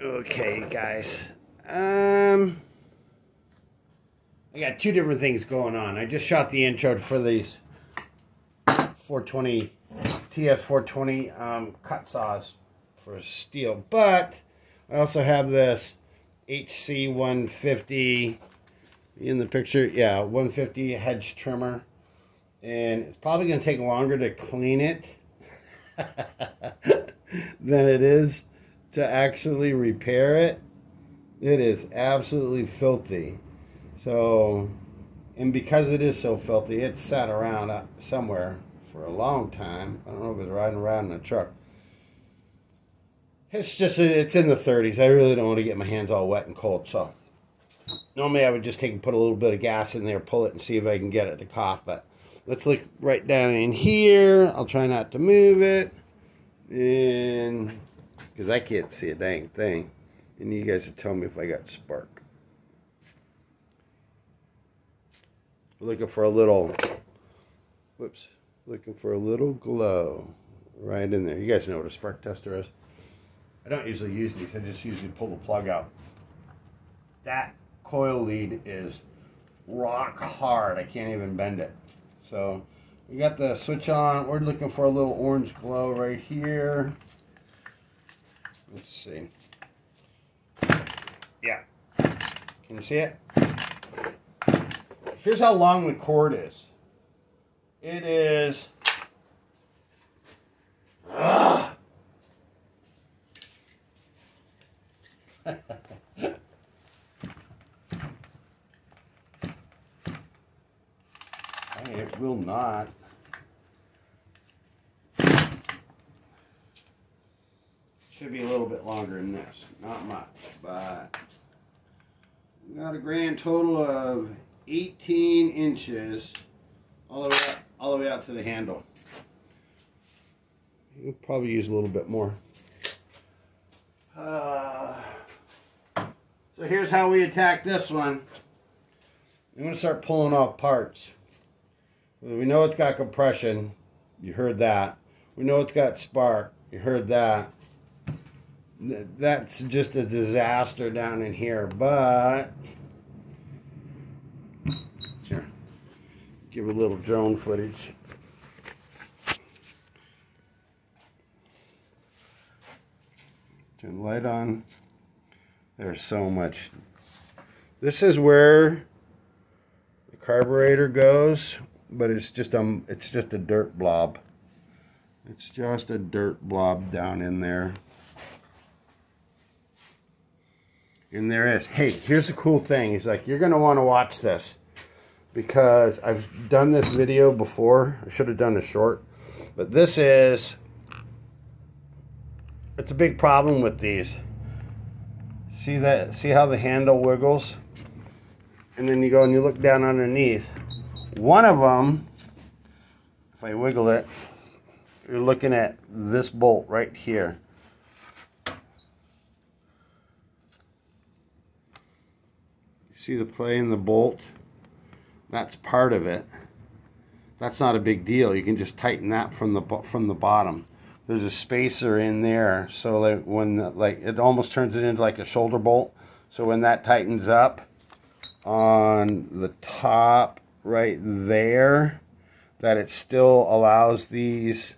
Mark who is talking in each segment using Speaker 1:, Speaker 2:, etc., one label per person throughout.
Speaker 1: Okay, guys. I got two different things going on. I just shot the intro for these 420 TS420 cut saws for steel, but I also have this HC-150 in the picture. Yeah, 150 hedge trimmer, and it's probably going to take longer to clean it than it is to actually repair it. It is absolutely filthy. So, and because it is so filthy, it's sat around somewhere for a long time. I don't know if it's riding around in a truck. It's just, it's in the 30s. I really don't want to get my hands all wet and cold. So normally I would just take and put a little bit of gas in there, pull it, and see if I can get it to cough. But let's look right down in here. I'll try not to move it, and because I can't see a dang thing. And you guys will tell me if I got spark. Looking for a little, whoops, looking for a little glow right in there. You guys know what a spark tester is. I don't usually use these. I just usually pull the plug out. That coil lead is rock hard. I can't even bend it. So we got the switch on. We're looking for a little orange glow right here. Let's see. Yeah. Can you see it? Here's how long the cord is. It is... It will not. Should be a little bit longer than this. Not much, but we got a grand total of 18 inches all the way out to the handle. You'll probably use a little bit more. So here's how we attack this one. I'm going to start pulling off parts. We know it's got compression. You heard that. We know it's got spark. You heard that. That's just a disaster down in here, but here, give a little drone footage. Turn the light on. There's so much. This is where the carburetor goes, but it's just a dirt blob. It's just a dirt blob down in there. And there is. Hey, here's the cool thing. He's like, you're going to want to watch this, because I've done this video before. I should have done a short. But this is, it's a big problem with these. See that? See how the handle wiggles? And then you go and you look down underneath. One of them, if I wiggle it, you're looking at this bolt right here. See the play in the bolt? That's part of it. That's not a big deal. You can just tighten that from the bottom. There's a spacer in there, so like when it almost turns it into like a shoulder bolt. So when that tightens up on the top right there, that it still allows these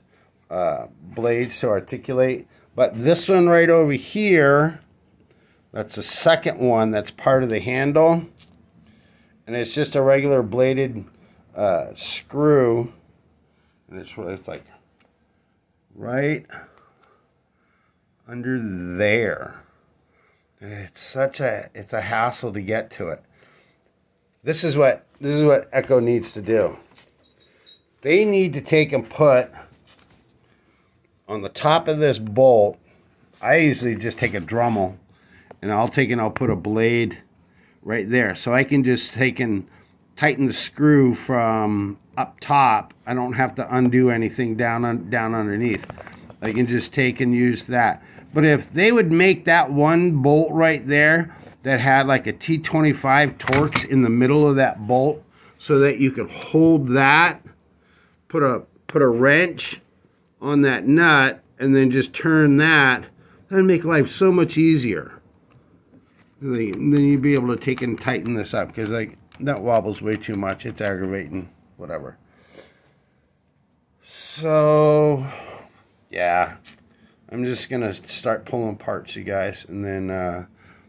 Speaker 1: blades to articulate. But this one right over here, that's the second one that's part of the handle, and it's just a regular bladed screw, and it's like right under there. And it's a hassle to get to it. This is what Echo needs to do. They need to take and put on the top of this bolt. I usually just take a Dremel, and I'll put a blade right there, so I can just take and tighten the screw from up top. I don't have to undo anything down underneath. I can just take and use that. But if they would make that one bolt right there that had like a T25 Torx in the middle of that bolt, so that you could hold that, put a wrench on that nut, and then just turn that, That'd make life so much easier. Then you'd be able to take and tighten this up, because like that wobbles way too much. It's aggravating. Whatever. So yeah, I'm just gonna start pulling parts, you guys, and then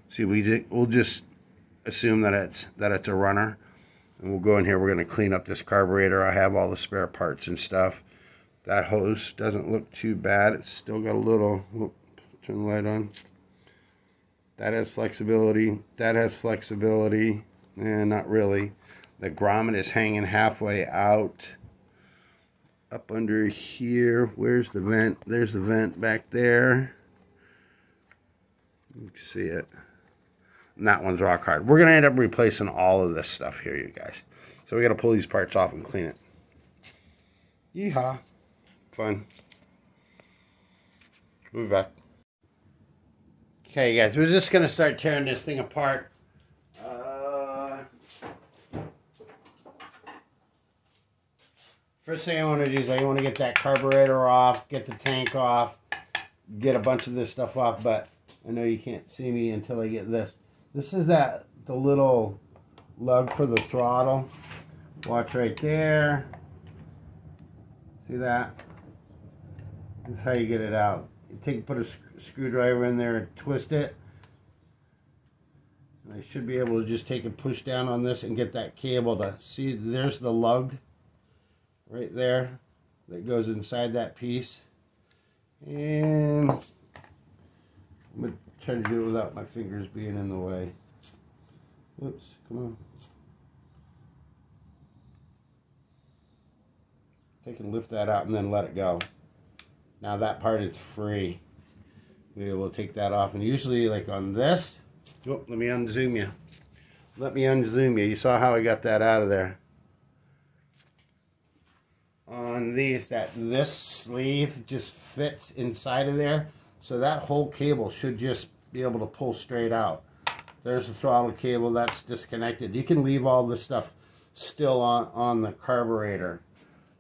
Speaker 1: see. We'll just assume that it's a runner, and we'll go in here. We're gonna clean up this carburetor. I have all the spare parts and stuff. That hose doesn't look too bad. It's still got a little. Turn the light on. That has flexibility. That has flexibility. Not really. The grommet is hanging halfway out. Up under here. Where's the vent? There's the vent back there. You can see it. And that one's rock hard. We're going to end up replacing all of this stuff here, you guys. So we got to pull these parts off and clean it. Yeehaw. Fun. We'll be back. Okay, guys, we're just going to start tearing this thing apart. First thing I want to do is I want to get that carburetor off, get the tank off, get a bunch of this stuff off, but I know you can't see me until I get this. This is the little lug for the throttle. Watch right there. See that? This is how you get it out. You put a screwdriver in there and twist it. And I should be able to just take and push down on this and get that cable to see. There's the lug right there that goes inside that piece. And I'm going to try to do it without my fingers being in the way. Oops, come on. Take and lift that out and then let it go. Now that part is free. We'll be able to take that off. And usually, like on this, oh, let me unzoom you. Let me unzoom you. You saw how I got that out of there. On these, this sleeve just fits inside of there. So that whole cable should just be able to pull straight out. There's the throttle cable. That's disconnected. You can leave all this stuff still on the carburetor.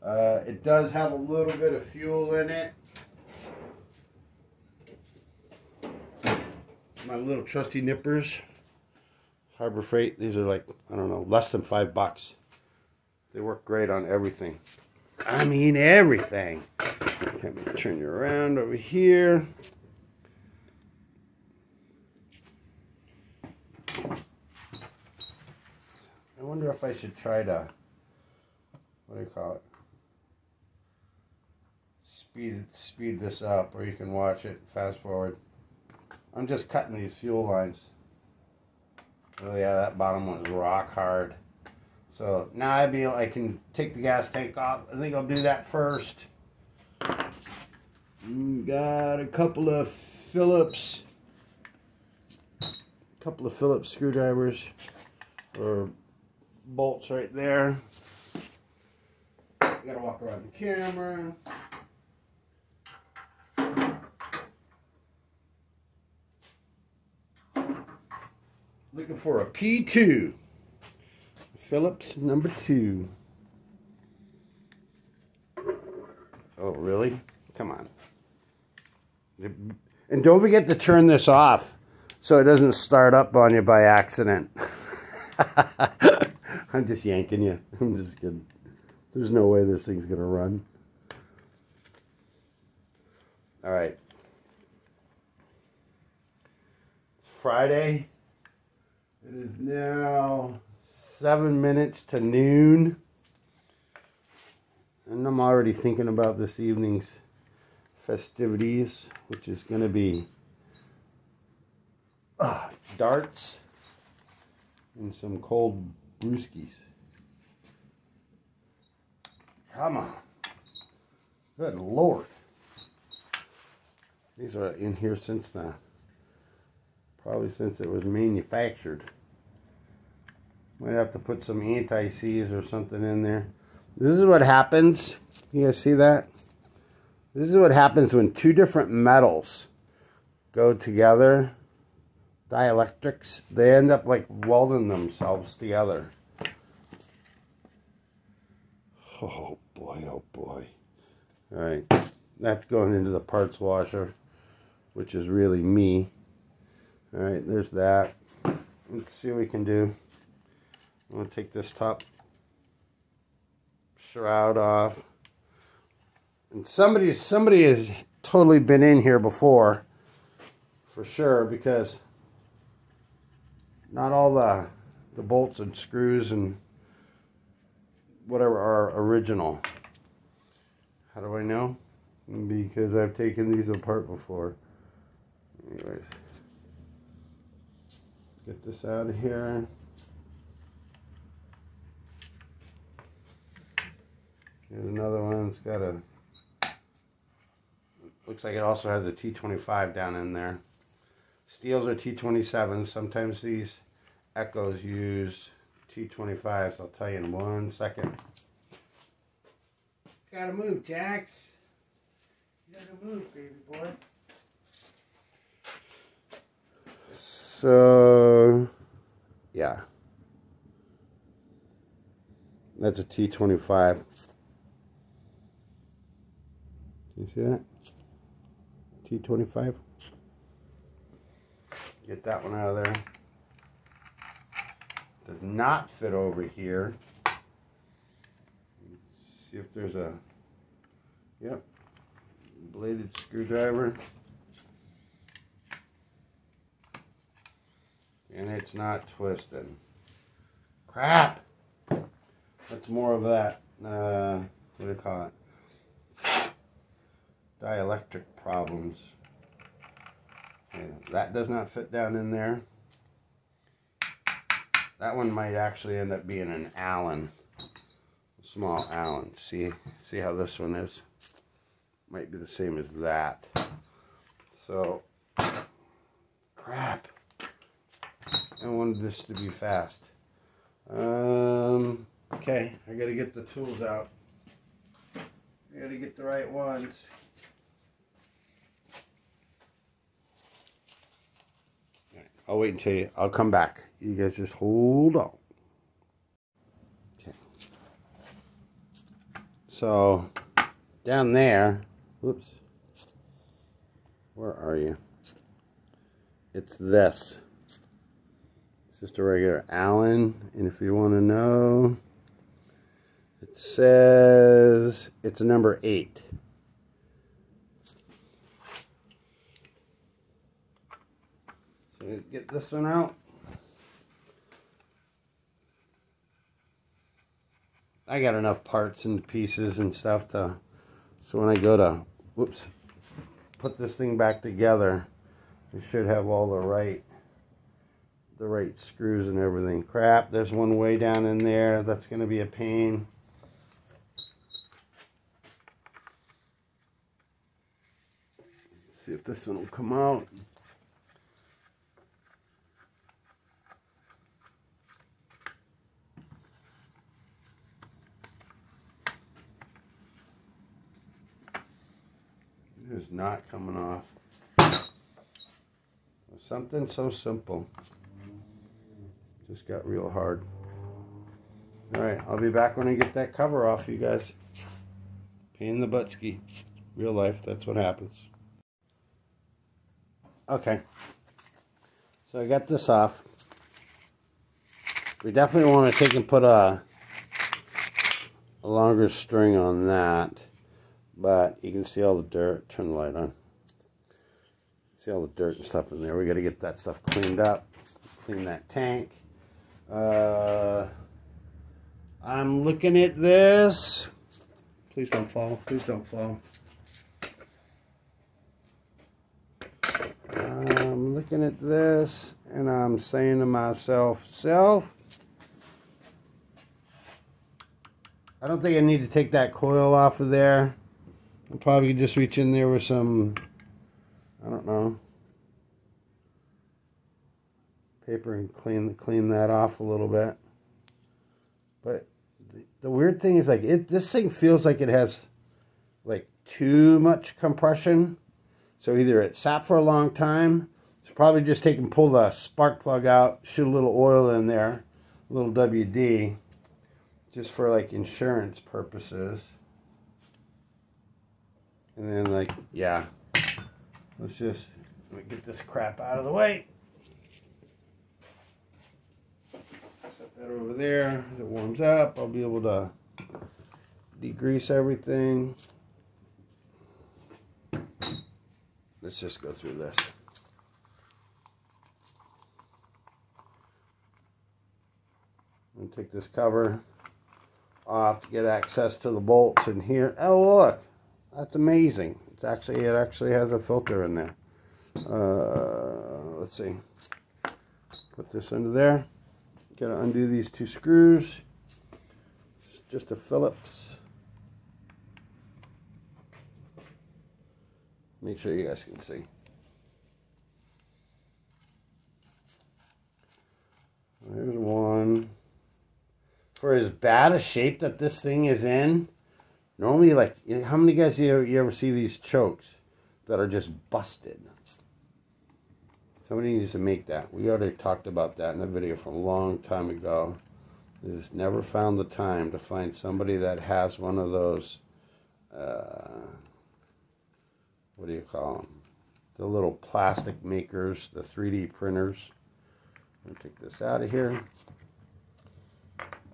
Speaker 1: It does have a little bit of fuel in it. My little trusty nippers, Harbor Freight. These are like, I don't know, less than $5. They work great on everything. I mean everything. Let me turn you around over here. I wonder if I should try to, what do you call it? Speed this up, or you can watch it fast forward. I'm just cutting these fuel lines. Oh yeah, that bottom one is rock hard. So now I can take the gas tank off. I think I'll do that first. Got a couple of Phillips screwdrivers or bolts right there. Gotta walk around the camera. Looking for a P2. Phillips number 2. Oh, really? Come on. And don't forget to turn this off so it doesn't start up on you by accident. I'm just yanking you. I'm just kidding. There's no way this thing's going to run. All right. It's Friday. It is now 7 minutes to noon. And I'm already thinking about this evening's festivities, which is going to be darts and some cold brewskis. Come on. Good Lord. These are in here since probably since it was manufactured. Might have to put some anti-seize or something in there. This is what happens. You guys see that? This is what happens when two different metals go together. Dielectrics. They end up like welding themselves together. Oh boy, oh boy. Alright. That's going into the parts washer. which is really me. All right, there's that. Let's see what we can do. I'm going to take this top shroud off. And somebody has totally been in here before, for sure, because not all the bolts and screws and whatever are original. How do I know? Because I've taken these apart before. Anyways, get this out of here. Here's another one. It's got a, looks like it also has a T25 down in there. Steels are T27s. Sometimes these Echoes use T25s. I'll tell you in 1 second. Gotta move, Jax. You gotta move, baby boy. So, yeah. That's a T25. You see that? T25. Get that one out of there. Does not fit over here. See if there's a, yep, bladed screwdriver. And it's not twisted. Crap! That's more of that, what do you call it? Dielectric problems. Okay, that does not fit down in there. That one might actually end up being an Allen. Small Allen. See how this one is? Might be the same as that. So, crap. I wanted this to be fast. Okay, I gotta get the tools out. I gotta get the right ones. I'll wait until you, I'll come back. You guys just hold on. Okay. So, down there, whoops. Where are you? It's this. It's just a regular Allen, and if you want to know, it says it's a number 8. So get this one out. I got enough parts and pieces and stuff to, so when I go to, whoops, put this thing back together, I should have all the right screws and everything. Crap, there's one way down in there. That's going to be a pain. Let's see if this one will come out. It is not coming off. Something so simple just got real hard. Alright, I'll be back when I get that cover off, you guys. Pain in the butt ski. Real life, that's what happens. Okay. So I got this off. We definitely want to take and put a longer string on that. But you can see all the dirt. Turn the light on. See all the dirt and stuff in there. We got to get that stuff cleaned up. Clean that tank. I'm looking at this. Please don't fall. Please don't fall. I'm looking at this and I'm saying to myself, I don't think I need to take that coil off of there. I'll probably just reach in there with some, I don't know, paper and clean that off a little bit. But the weird thing is, like, this thing feels like it has like too much compression. So either it sat for a long time, so probably just take and pull the spark plug out, shoot a little oil in there, a little WD, just for like insurance purposes. And then, like, yeah, let's just Let me get this crap out of the way. Set that over there. As it warms up, I'll be able to degrease everything. Let's just go through this. I'm going to take this cover off to get access to the bolts in here. Oh, look, that's amazing. It actually has a filter in there. Let's see. Put this under there. Got to undo these two screws. It's just a Phillips. Make sure you guys can see. There's one. For as bad a shape that this thing is in, normally, like, how many guys you ever see these chokes that are just busted? Somebody needs to make that. We already talked about that in a video from a long time ago. Just never found the time to find somebody that has one of those, what do you call them? The little plastic makers, the 3D printers. I'm going to take this out of here.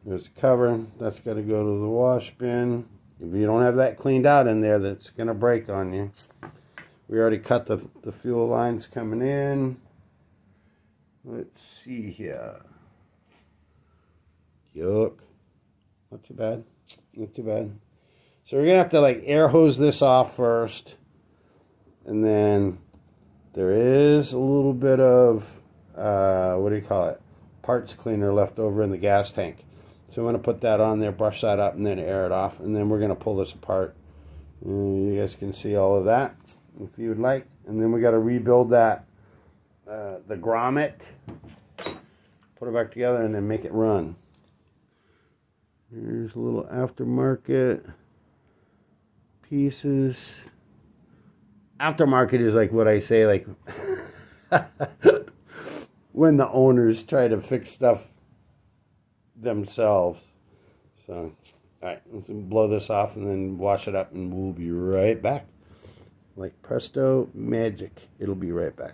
Speaker 1: There's the cover. That's got to go to the wash bin. If you don't have that cleaned out in there, that's going to break on you. We already cut the fuel lines coming in. Let's see here. Yuck. Not too bad. Not too bad. So we're going to have to like air hose this off first. And then there is a little bit of, what do you call it? Parts cleaner left over in the gas tank. So I'm going to put that on there, brush that up, and then air it off. And then we're going to pull this apart. You guys can see all of that if you would like. And then we got to rebuild that, the grommet. Put it back together and then make it run. Here's a little aftermarket pieces. Aftermarket is like what I say, like when the owners try to fix stuff themselves. So, alright, let's blow this off and then wash it up and we'll be right back. Like presto magic, it'll be right back.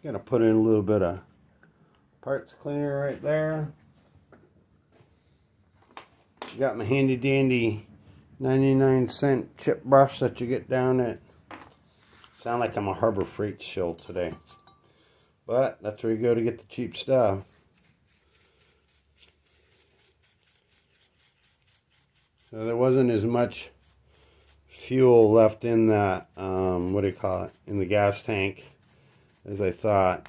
Speaker 1: Gonna put in a little bit of parts cleaner right there. Got my handy dandy 99-cent chip brush that you get down at. Sound like I'm a Harbor Freight shill today, but that's where you go to get the cheap stuff. So there wasn't as much fuel left in that, what do you call it, in the gas tank as I thought.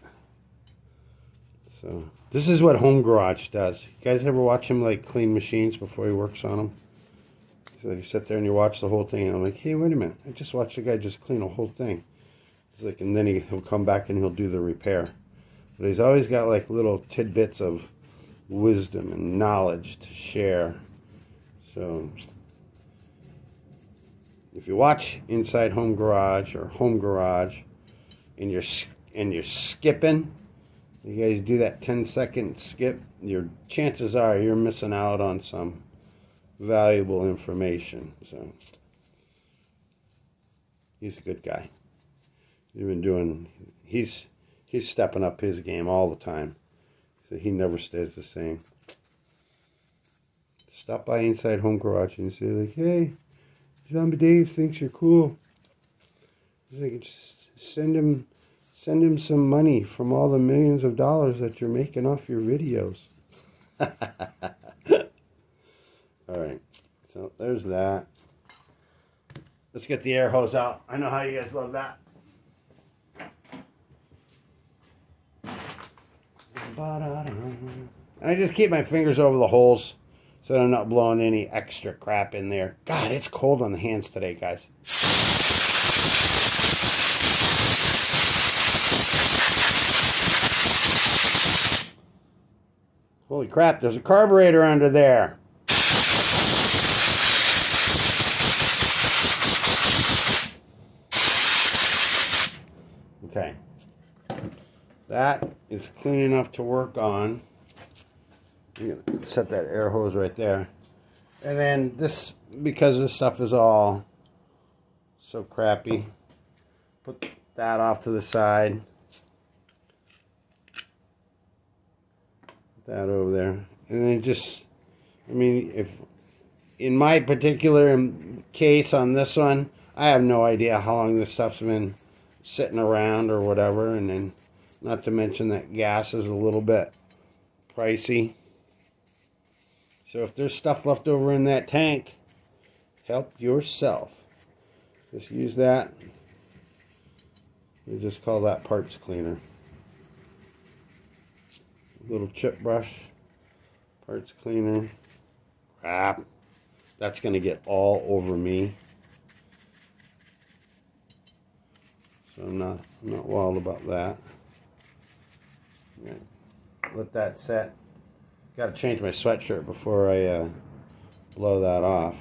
Speaker 1: So this is what Home Garage does. You guys ever watch him like clean machines before he works on them? So you sit there and you watch the whole thing and I'm like, hey, wait a minute, I just watched the guy just clean a whole thing. It's like, and then he'll come back and he'll do the repair. But he's always got like little tidbits of wisdom and knowledge to share. So if you watch Inside Home Garage or Home Garage and you're skipping, you guys do that 10-second skip, your chances are you're missing out on some valuable information. So he's a good guy. He's stepping up his game all the time. So he never stays the same. Stop by Inside Home Garage and say like, hey, Zombie Dave thinks you're cool. He's like, just send him some money from all the millions of dollars that you're making off your videos. Alright, so there's that. Let's get the air hose out. I know how you guys love that. And I just keep my fingers over the holes so that I'm not blowing any extra crap in there. God, it's cold on the hands today, guys. Holy crap, there's a carburetor under there. Okay. That is clean enough to work on. I'm going to set that air hose right there. And then this, because this stuff is all so crappy, put that off to the side. Put that over there. And then just, I mean, if in my particular case on this one, I have no idea how long this stuff's been sitting around or whatever. And then, not to mention that gas is a little bit pricey. So if there's stuff left over in that tank, help yourself. Just use that. We just call that parts cleaner. Little chip brush, parts cleaner. Crap. That's going to get all over me. So I'm not wild about that. Right. Let that set. Got to change my sweatshirt before I blow that off.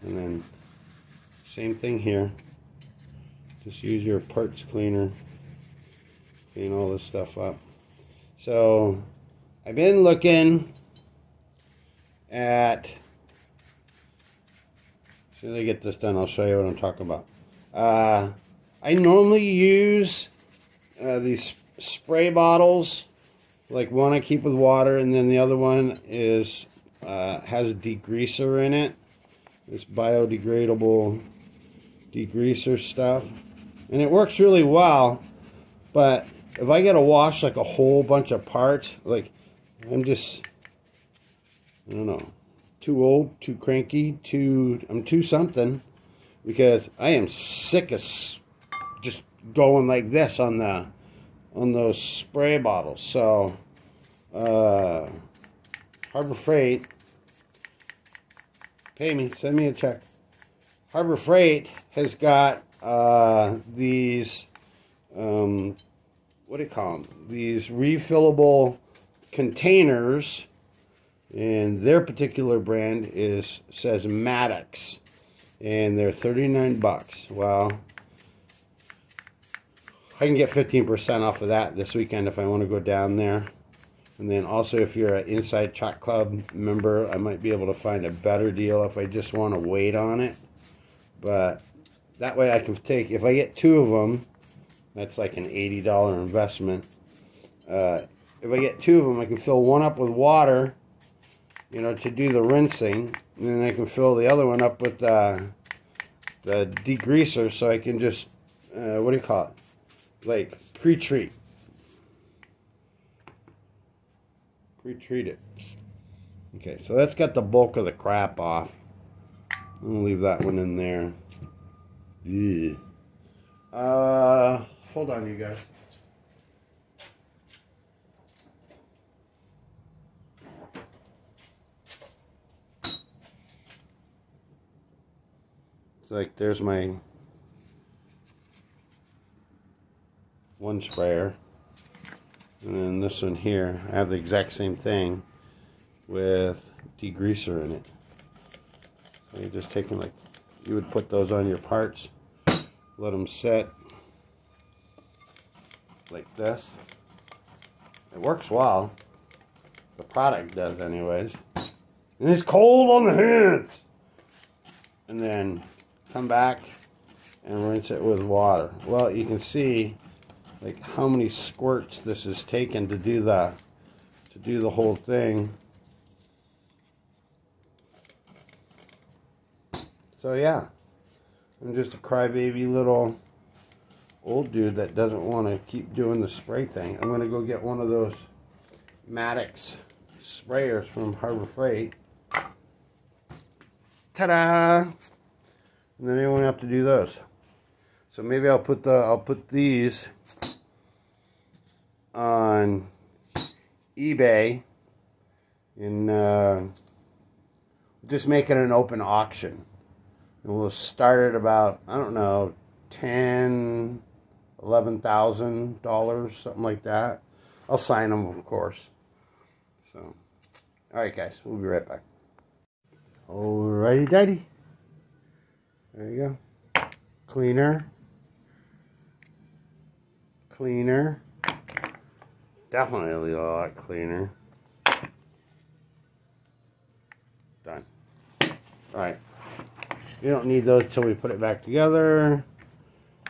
Speaker 1: And then same thing here. Just use your parts cleaner. Clean all this stuff up. So I've been looking at, as soon as I get this done, I'll show you what I'm talking about. I normally use these spray bottles. Like one I keep with water, and then the other one is has a degreaser in it. This biodegradable degreaser stuff, and it works really well. But if I gotta wash like a whole bunch of parts, like I'm just, I don't know, too old, too cranky, I'm too something, because I am sick of just going like this on those spray bottles. So Harbor Freight, pay me, send me a check. Harbor Freight has got these what do you call them, these refillable containers, and their particular brand says Maddox, and they're 39 bucks. Well, I can get 15% off of that this weekend if I want to go down there. And then also, if you're an Inside Chalk Club member, I might be able to find a better deal if I just want to wait on it. But that way I can take, if I get 2 of them, that's like an $80 investment. If I get 2 of them, I can fill one up with water, you know, to do the rinsing. And then I can fill the other one up with the degreaser, so I can just, what do you call it? Like pre-treat it. Okay, so that's got the bulk of the crap off. I'm gonna leave that one in there. Yeah. Hold on, you guys. It's like there's my one sprayer, and then this one here, I have the exact same thing with degreaser in it. So you're just taking, like, you would put those on your parts, let them set like this. It works well. The product does anyways. And it's cold on the hands. And then come back and rinse it with water. Well, you can see like how many squirts this is taken to do the whole thing. So yeah, I'm just a crybaby little old dude that doesn't want to keep doing the spray thing. I'm going to go get one of those Maddox sprayers from Harbor Freight. Ta-da! And then I won't have to do those. So maybe I'll put these on eBay and just make it an open auction. And we'll start at about, I don't know, $11,000, something like that. I'll sign them, of course. So, alright guys, we'll be right back. Alrighty daddy. There you go. Cleaner. Cleaner. Definitely a lot cleaner. Done. Alright. You don't need those till we put it back together.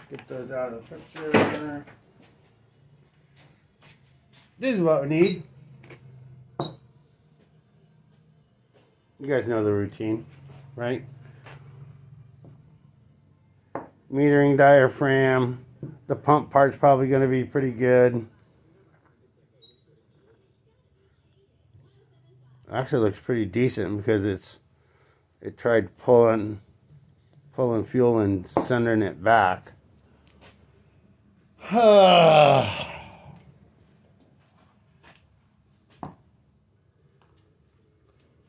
Speaker 1: Get those out of the picture. This is what we need. You guys know the routine, right? Metering diaphragm. The pump part's probably going to be pretty good. Actually looks pretty decent because it tried pulling fuel and sending it back.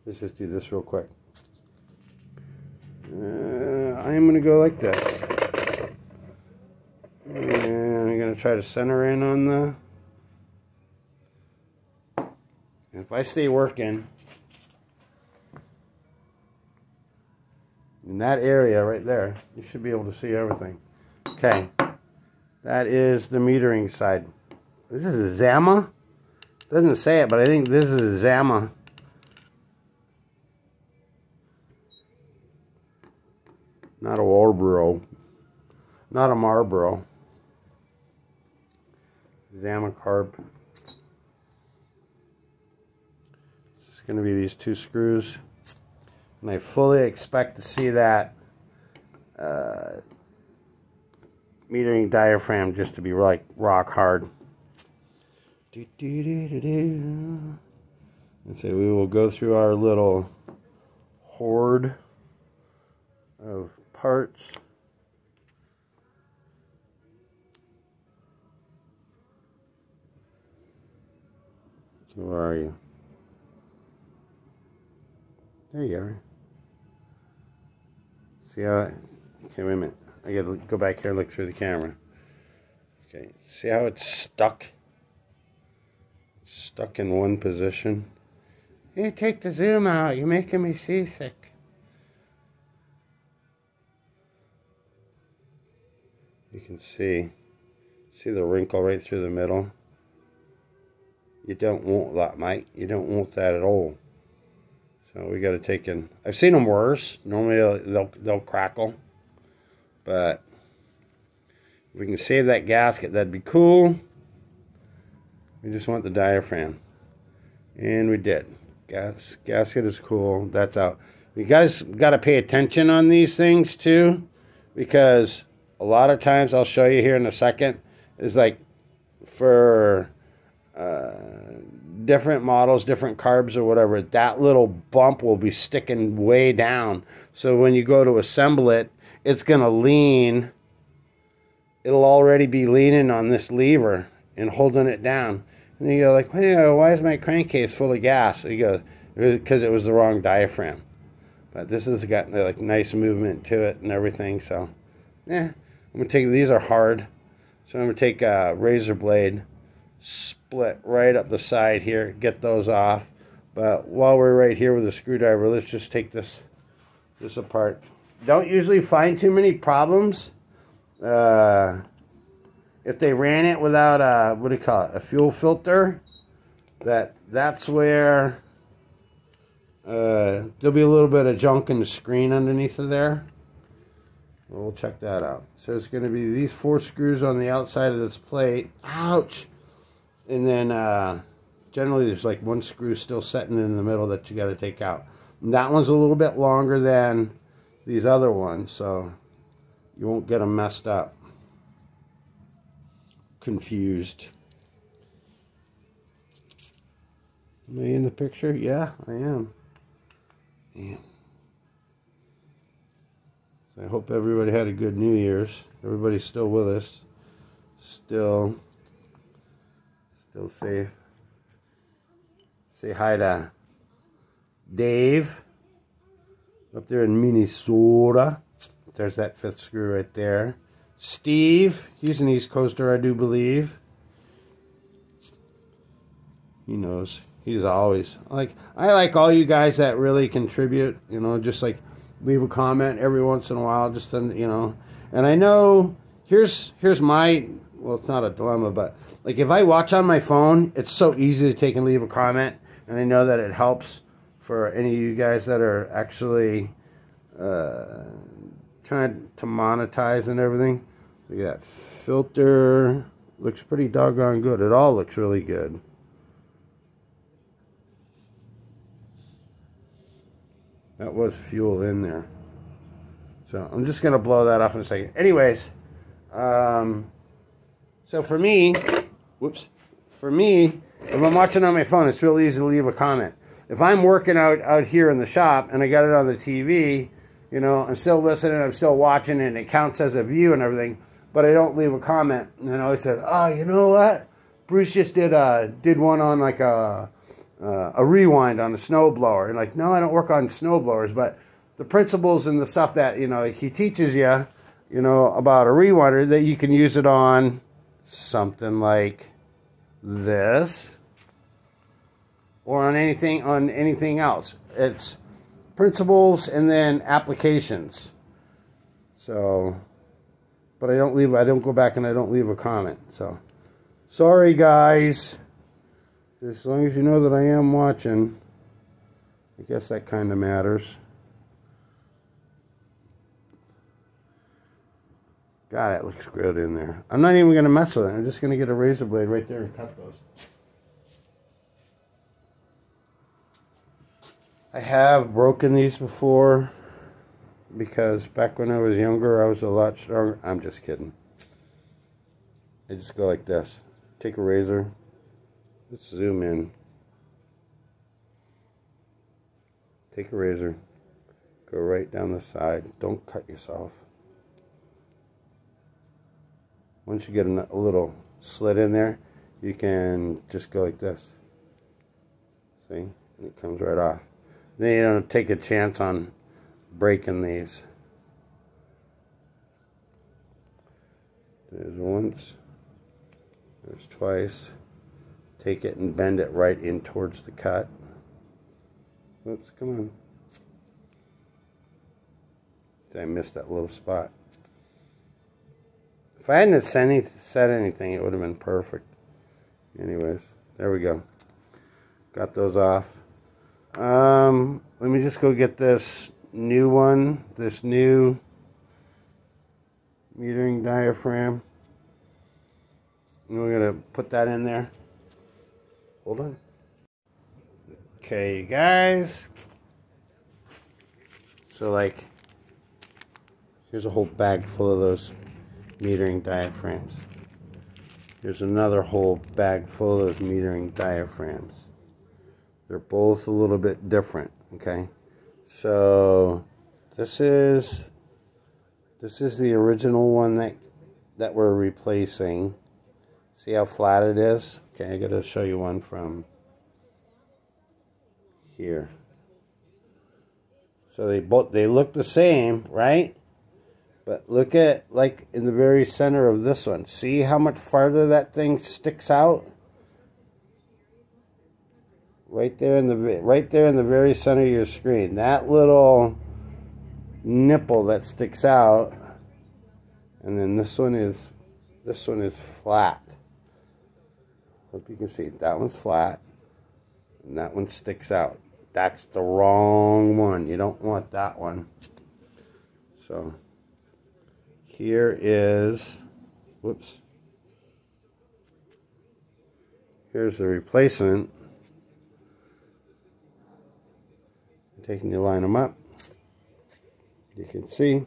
Speaker 1: Let's just do this real quick. I'm going to go like this. And I'm going to try to center in on the... And if I stay working in that area right there, you should be able to see everything. Okay. That is the metering side. This is a Zama. Doesn't say it, but I think this is a Zama. Not a Marlboro. Not a Marlboro. Zama carb. It's going to be these two screws. And I fully expect to see that metering diaphragm just to be like rock hard. And so we will go through our little hoard of parts. So where are you? There you are. See how okay, wait a minute. I gotta go back here and look through the camera. Okay, see how it's stuck? It's stuck in one position. Hey, take the zoom out. You're making me seasick. You can see the wrinkle right through the middle. You don't want that, mate. You don't want that at all. So we got to take in. I've seen them worse. Normally they'll crackle, but if we can save that gasket, that'd be cool. We just want the diaphragm, and we did. Gasket is cool. That's out. You guys got to pay attention on these things too, because a lot of times, I'll show you here in a second, is like for different models, different carbs or whatever, that little bump will be sticking way down. So when you go to assemble it, it's going to lean. It'll already be leaning on this lever and holding it down. And you go like, hey, why is my crankcase full of gas? You go, because it was the wrong diaphragm. But this has got like nice movement to it and everything. So, yeah, I'm going to take, these are hard. So I'm going to take a razor blade, split right up the side here, get those off. But while we're right here with a screwdriver, let's just take this apart. Don't usually find too many problems if they ran it without a, what do you call it, a fuel filter. That's where there'll be a little bit of junk in the screen underneath of there. We'll check that out. So it's going to be these 4 screws on the outside of this plate. Ouch! And then generally there's like 1 screw still sitting in the middle that you got to take out. And that one's a little bit longer than these other ones, so you won't get them messed up. Confused. Am I in the picture? Yeah, I am. Yeah. I hope everybody had a good New Year's. Everybody's still with us. Still safe. Say hi to Dave up there in Minnesota. There's that 5th screw right there. Steve, he's an East Coaster, I do believe. He knows. He's always like, I like all you guys that really contribute, you know, just like leave a comment every once in a while, just to, you know. And I know here's my, well, it's not a dilemma, but like if I watch on my phone, it's so easy to take and leave a comment, and I know that it helps for any of you guys that are actually trying to monetize and everything. We got filter. Looks pretty doggone good. It all looks really good. That was fuel in there. So I'm just going to blow that off in a second. Anyways, so for me, if I'm watching on my phone, it's real easy to leave a comment. If I'm working out here in the shop and I got it on the TV, you know, I'm still listening, I'm still watching, and it counts as a view and everything, but I don't leave a comment. And I always said, oh, you know what? Bruce just did one on like a rewind on a snowblower. And like, no, I don't work on snowblowers, but the principles and the stuff that, you know, he teaches you, you know, about a rewinder, that you can use it on something like this or on anything else. It's principles and then applications. So, but I don't go back and I don't leave a comment. So, sorry guys. As long as you know that I am watching, I guess that kind of matters. God, it looks good in there. I'm not even going to mess with it. I'm just going to get a razor blade right there and cut those. I have broken these before because back when I was younger, I was a lot stronger. I'm just kidding. I just go like this. Take a razor. Let's zoom in. Take a razor. Go right down the side. Don't cut yourself. Once you get a little slit in there, you can just go like this. See? And it comes right off. Then you don't take a chance on breaking these. There's once. There's twice. Take it and bend it right in towards the cut. Oops, come on. I missed that little spot. If I hadn't said anything, it would have been perfect. Anyways, there we go. Got those off. Let me just go get this new one, this new metering diaphragm. And we're going to put that in there. Hold on. Okay, you guys. So, like, here's a whole bag full of those metering diaphragms. Here's another whole bag full of those metering diaphragms. They're both a little bit different, okay? So this is the original one that we're replacing. See how flat it is? Okay, I gotta show you one from here. So they look the same, right? But look at, like, in the very center of this one. See how much farther that thing sticks out? Right there in the very center of your screen. That little nipple that sticks out. And then this one is flat. Hope you can see. That one's flat. And that one sticks out. That's the wrong one. You don't want that one. So here is, whoops. Here's the replacement. Taking you line them up. You can see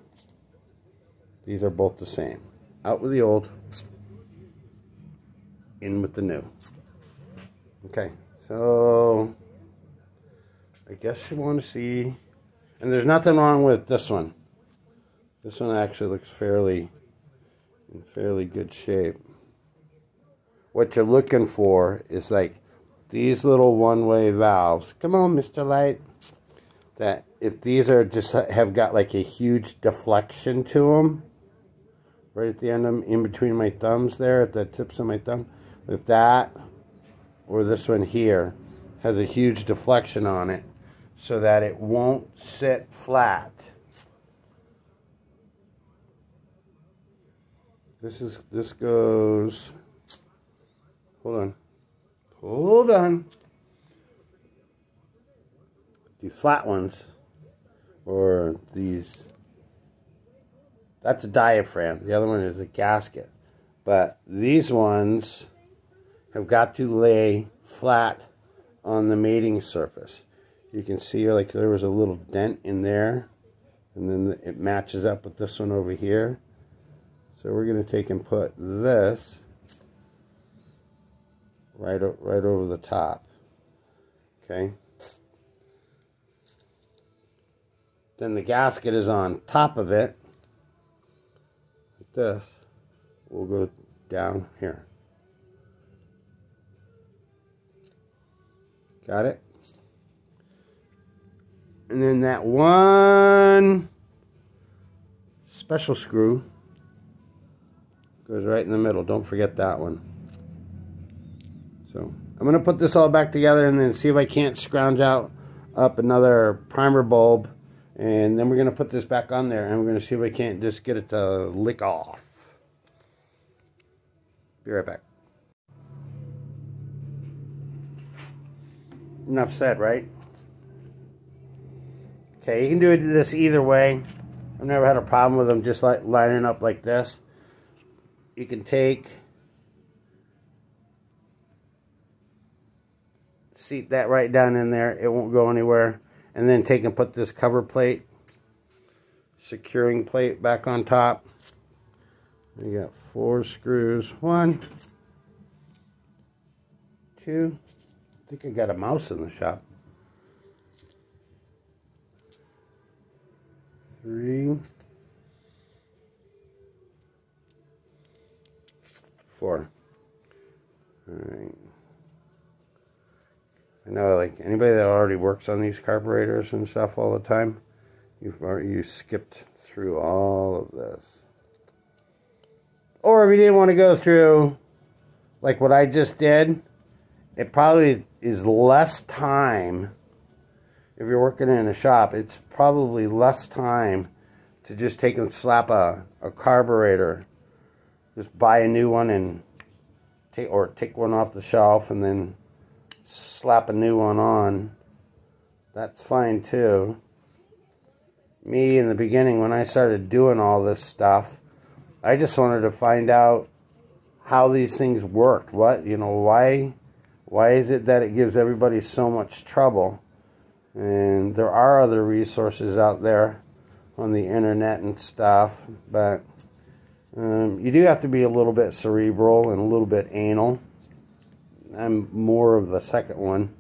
Speaker 1: these are both the same. Out with the old, in with the new. Okay, so I guess you want to see, and there's nothing wrong with this one. This one actually looks in fairly good shape. What you're looking for is like these little one-way valves. Come on, Mr. Light. That if these are just have got like a huge deflection to them, right at the end of them, in between my thumbs there, at the tips of my thumb, if that or this one here has a huge deflection on it, so that it won't sit flat. This goes. Hold on. These flat ones or these. That's a diaphragm. The other one is a gasket. But these ones have got to lay flat on the mating surface. You can see like there was a little dent in there, and then it matches up with this one over here. So we're going to take and put this right over the top. Okay. Then the gasket is on top of it. Like this. We'll go down here. Got it? And then that one special screw goes right in the middle. Don't forget that one. So I'm going to put this all back together and then see if I can't scrounge up another primer bulb. And then we're going to put this back on there and we're going to see if I can't just get it to lick off. Be right back. Enough said, right? Okay, you can do this either way. I've never had a problem with them just like lining up like this. You can seat that right down in there. It won't go anywhere. And then take and put this cover plate, securing plate back on top. You got 4 screws. 1, 2. I think I got a mouse in the shop. 3, 4. All right. I know, like anybody that already works on these carburetors and stuff all the time, you skipped through all of this. Or if you didn't want to go through like what I just did, it probably is less time. If you're working in a shop, it's probably less time to just take and slap a carburetor. Just buy a new one and take one off the shelf and then slap a new one on. That's fine too. Me in the beginning, when I started doing all this stuff, I just wanted to find out how these things worked. Why is it that it gives everybody so much trouble? And there are other resources out there on the internet and stuff, but you do have to be a little bit cerebral and a little bit anal. I'm more of the second one.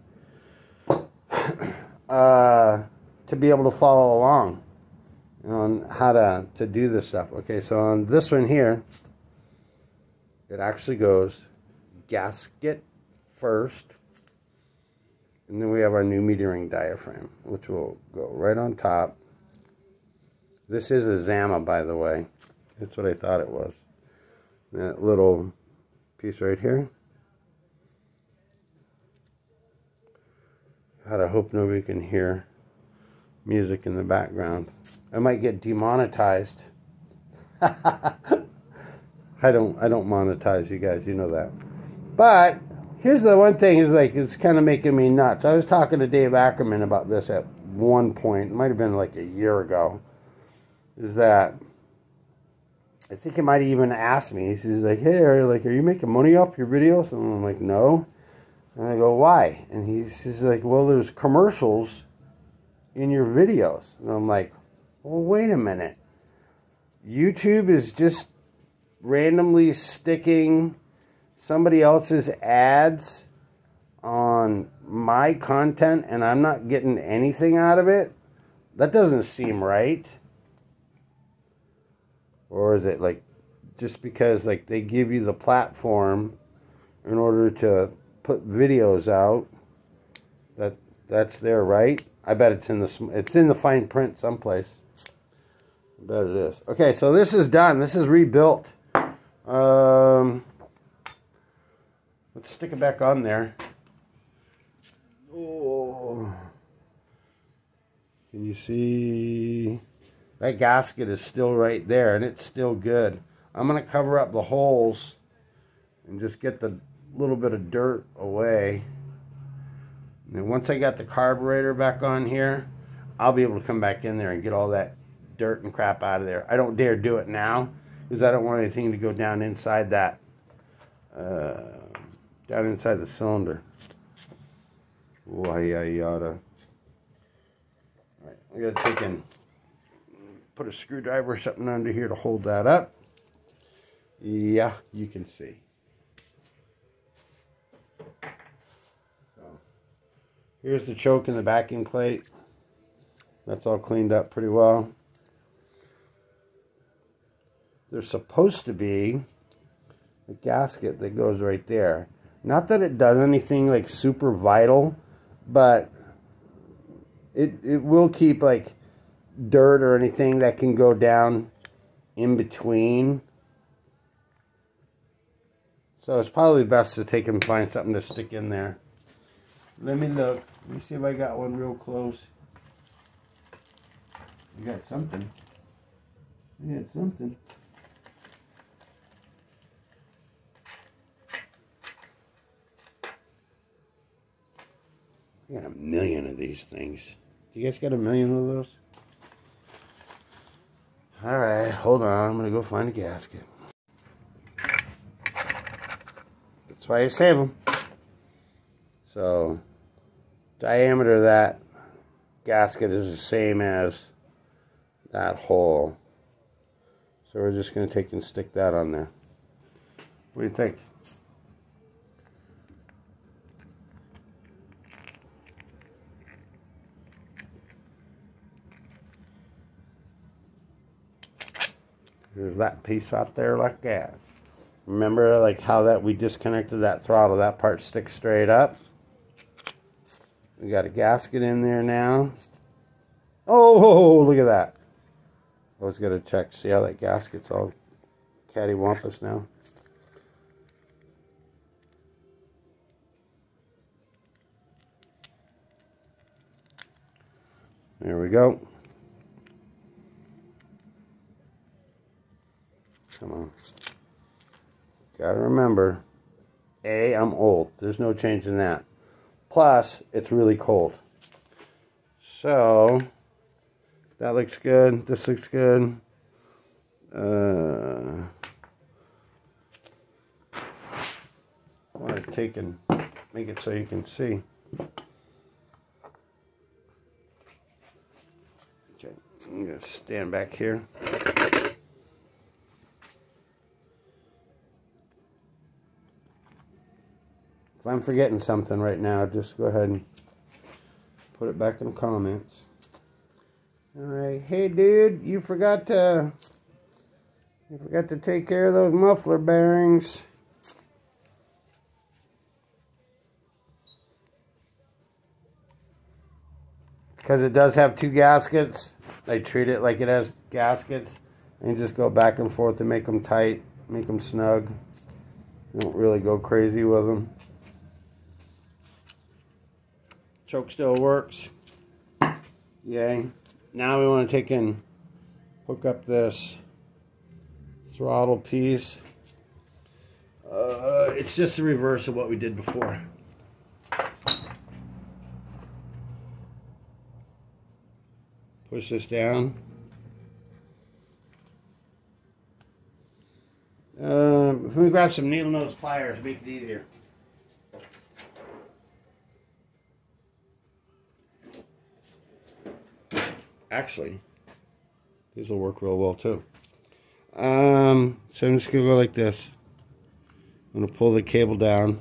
Speaker 1: To be able to follow along on how to do this stuff. Okay, so on this one here, it actually goes gasket first, and then we have our new metering diaphragm, which will go right on top. This is a Zama, by the way. That's what I thought it was. That little piece right here. God, I hope nobody can hear music in the background. I might get demonetized. I don't monetize, you guys, you know that. But here's the one thing, is like it's kind of making me nuts. I was talking to Dave Ackerman about this at one point. It might have been like a year ago. Is that I think he might have even asked me. He's like, "Hey, are you making money off your videos?" And I'm like, "No." And I go, "Why?" And he's like, "Well, there's commercials in your videos." And I'm like, "Well, wait a minute. YouTube is just randomly sticking somebody else's ads on my content and I'm not getting anything out of it? That doesn't seem right." Or is it like just because like they give you the platform in order to put videos out, that's their right? I bet it's in the fine print someplace. I bet it is. Okay, so this is done. This is rebuilt. Let's stick it back on there. Oh, can you see? That gasket is still right there, and it's still good. I'm going to cover up the holes and just get the little bit of dirt away. And then once I got the carburetor back on here, I'll be able to come back in there and get all that dirt and crap out of there. I don't dare do it now because I don't want anything to go down inside that, down inside the cylinder. Why yada. Alright, I gotta take and put a screwdriver or something under here to hold that up. Yeah, you can see. So, here's the choke and the backing plate. That's all cleaned up pretty well. There's supposed to be a gasket that goes right there. Not that it does anything like super vital, but it will keep like dirt or anything that can go down in between. So it's probably best to take and find something to stick in there. Let me look. Let me see if I got one real close. You got something. You got something. I got a million of these things. You guys got a million of those? Alright, hold on. I'm going to go find a gasket. That's why you save them. So, diameter of that gasket is the same as that hole. So we're just going to take and stick that on there. What do you think? There's that piece out there like that. Remember like how that we disconnected that throttle, that part sticks straight up. We got a gasket in there now. Oh, look at that. Always got to check, see how that gasket's all cattywampus now. There we go. Come on. Gotta remember, I'm old. There's no change in that. Plus, it's really cold. So, that looks good. This looks good. I want to take and make it so you can see. Okay, I'm going to stand back here. If I'm forgetting something right now, just go ahead and put it back in the comments. Alright, hey dude, you forgot to take care of those muffler bearings. Because it does have two gaskets, I treat it like it has gaskets, and just go back and forth to make them tight, make them snug. Don't really go crazy with them. Choke still works. Yay. Now we want to take and hook up this throttle piece. It's just the reverse of what we did before. Push this down. If we grab some needle nose pliers, make it easier. Actually, these will work real well too. So I'm just going to go like this. I'm going to pull the cable down.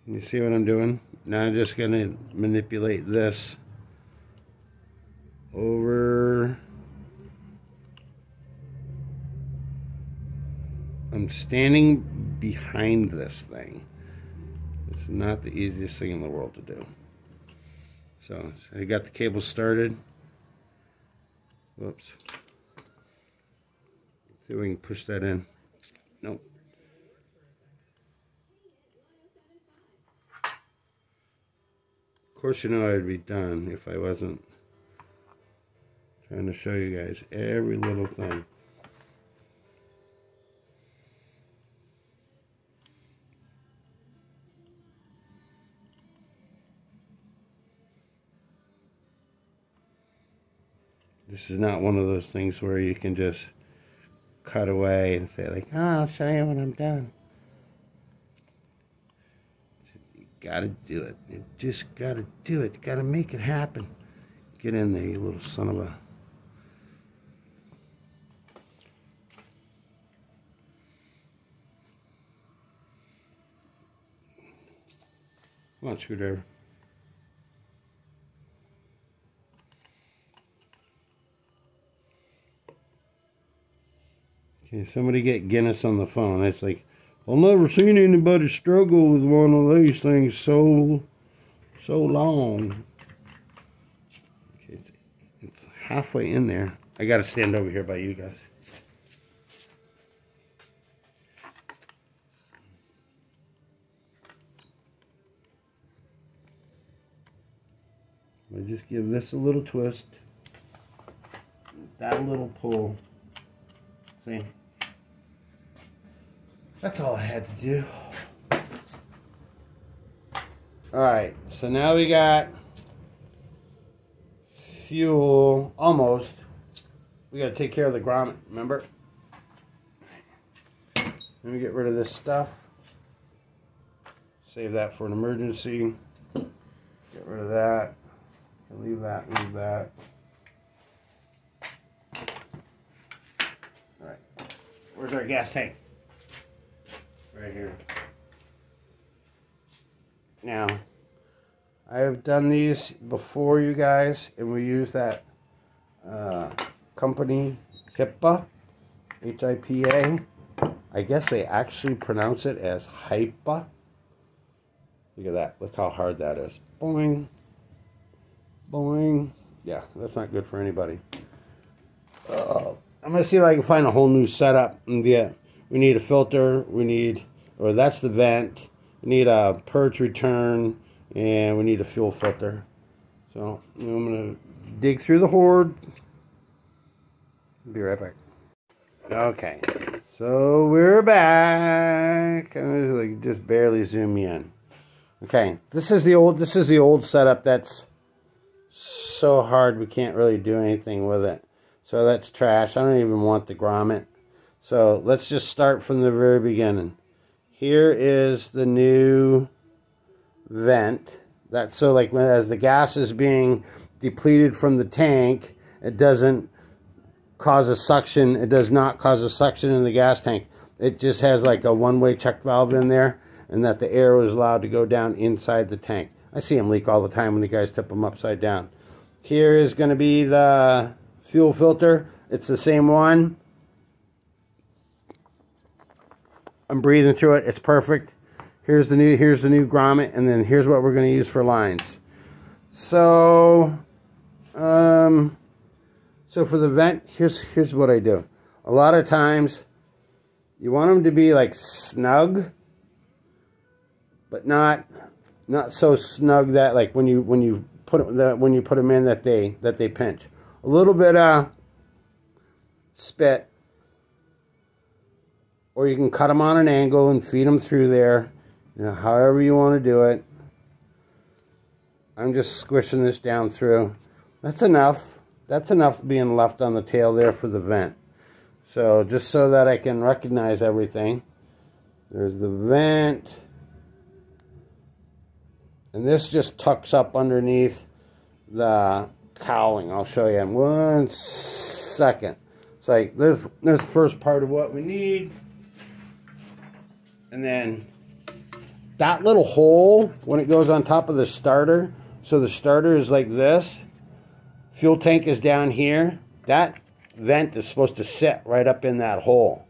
Speaker 1: You see what I'm doing? Now I'm just going to manipulate this over. I'm standing behind this thing. It's not the easiest thing in the world to do. So I got the cable started. Whoops. Let's see if we can push that in. Nope. Of course, you know I'd be done if I wasn't trying to show you guys every little thing. This is not one of those things where you can just cut away and say like, oh, I'll show you when I'm done. You gotta do it. You just gotta do it. You gotta make it happen. Get in there, you little son of a... Come on, screwdriver. Okay, somebody get Guinness on the phone. It's like, I've never seen anybody struggle with one of these things so long. Okay, it's halfway in there. I gotta stand over here by you guys. I just give this a little twist, that a little pull. See? That's all I had to do. Alright, so now we got fuel, almost. We got to take care of the grommet, remember? Let me get rid of this stuff. Save that for an emergency. Get rid of that. Leave that, leave that. Alright, where's our gas tank? Right here. Now, I have done these before, you guys, and we use that company HIPAA, H-I-P-A. I guess they actually pronounce it as HIPAA. Look at that. Look how hard that is. Boing. Boing. Yeah, that's not good for anybody. I'm going to see if I can find a whole new setup. And yeah, we need a filter. We need, or that's the vent. We need a purge return. And we need a fuel filter. So I'm going to dig through the hoard. Be right back. Okay, so we're back. I'm going to just barely zoom in. Okay, this is the old setup that's so hard we can't really do anything with it. So that's trash. I don't even want the grommet. So let's just start from the very beginning. Here is the new vent. That's so like as the gas is being depleted from the tank, it doesn't cause a suction. It does not cause a suction in the gas tank. It just has like a one-way check valve in there, and that the air is allowed to go down inside the tank. I see them leak all the time when the guys tip them upside down. Here is going to be the fuel filter. It's the same one. I'm breathing through it. It's perfect. Here's the new grommet, and then here's what we're going to use for lines. So, so for the vent, here's what I do. A lot of times, you want them to be like snug, but not so snug that like when you put them in that they pinch. A little bit of spit, or you can cut them on an angle and feed them through there. You know, however you want to do it. I'm just squishing this down through. That's enough. That's enough being left on the tail there for the vent. So just so that I can recognize everything. There's the vent. And this just tucks up underneath the cowling. I'll show you in 1 second. It's like there's the first part of what we need. And then that little hole, when it goes on top of the starter, so the starter is like this, fuel tank is down here, that vent is supposed to sit right up in that hole.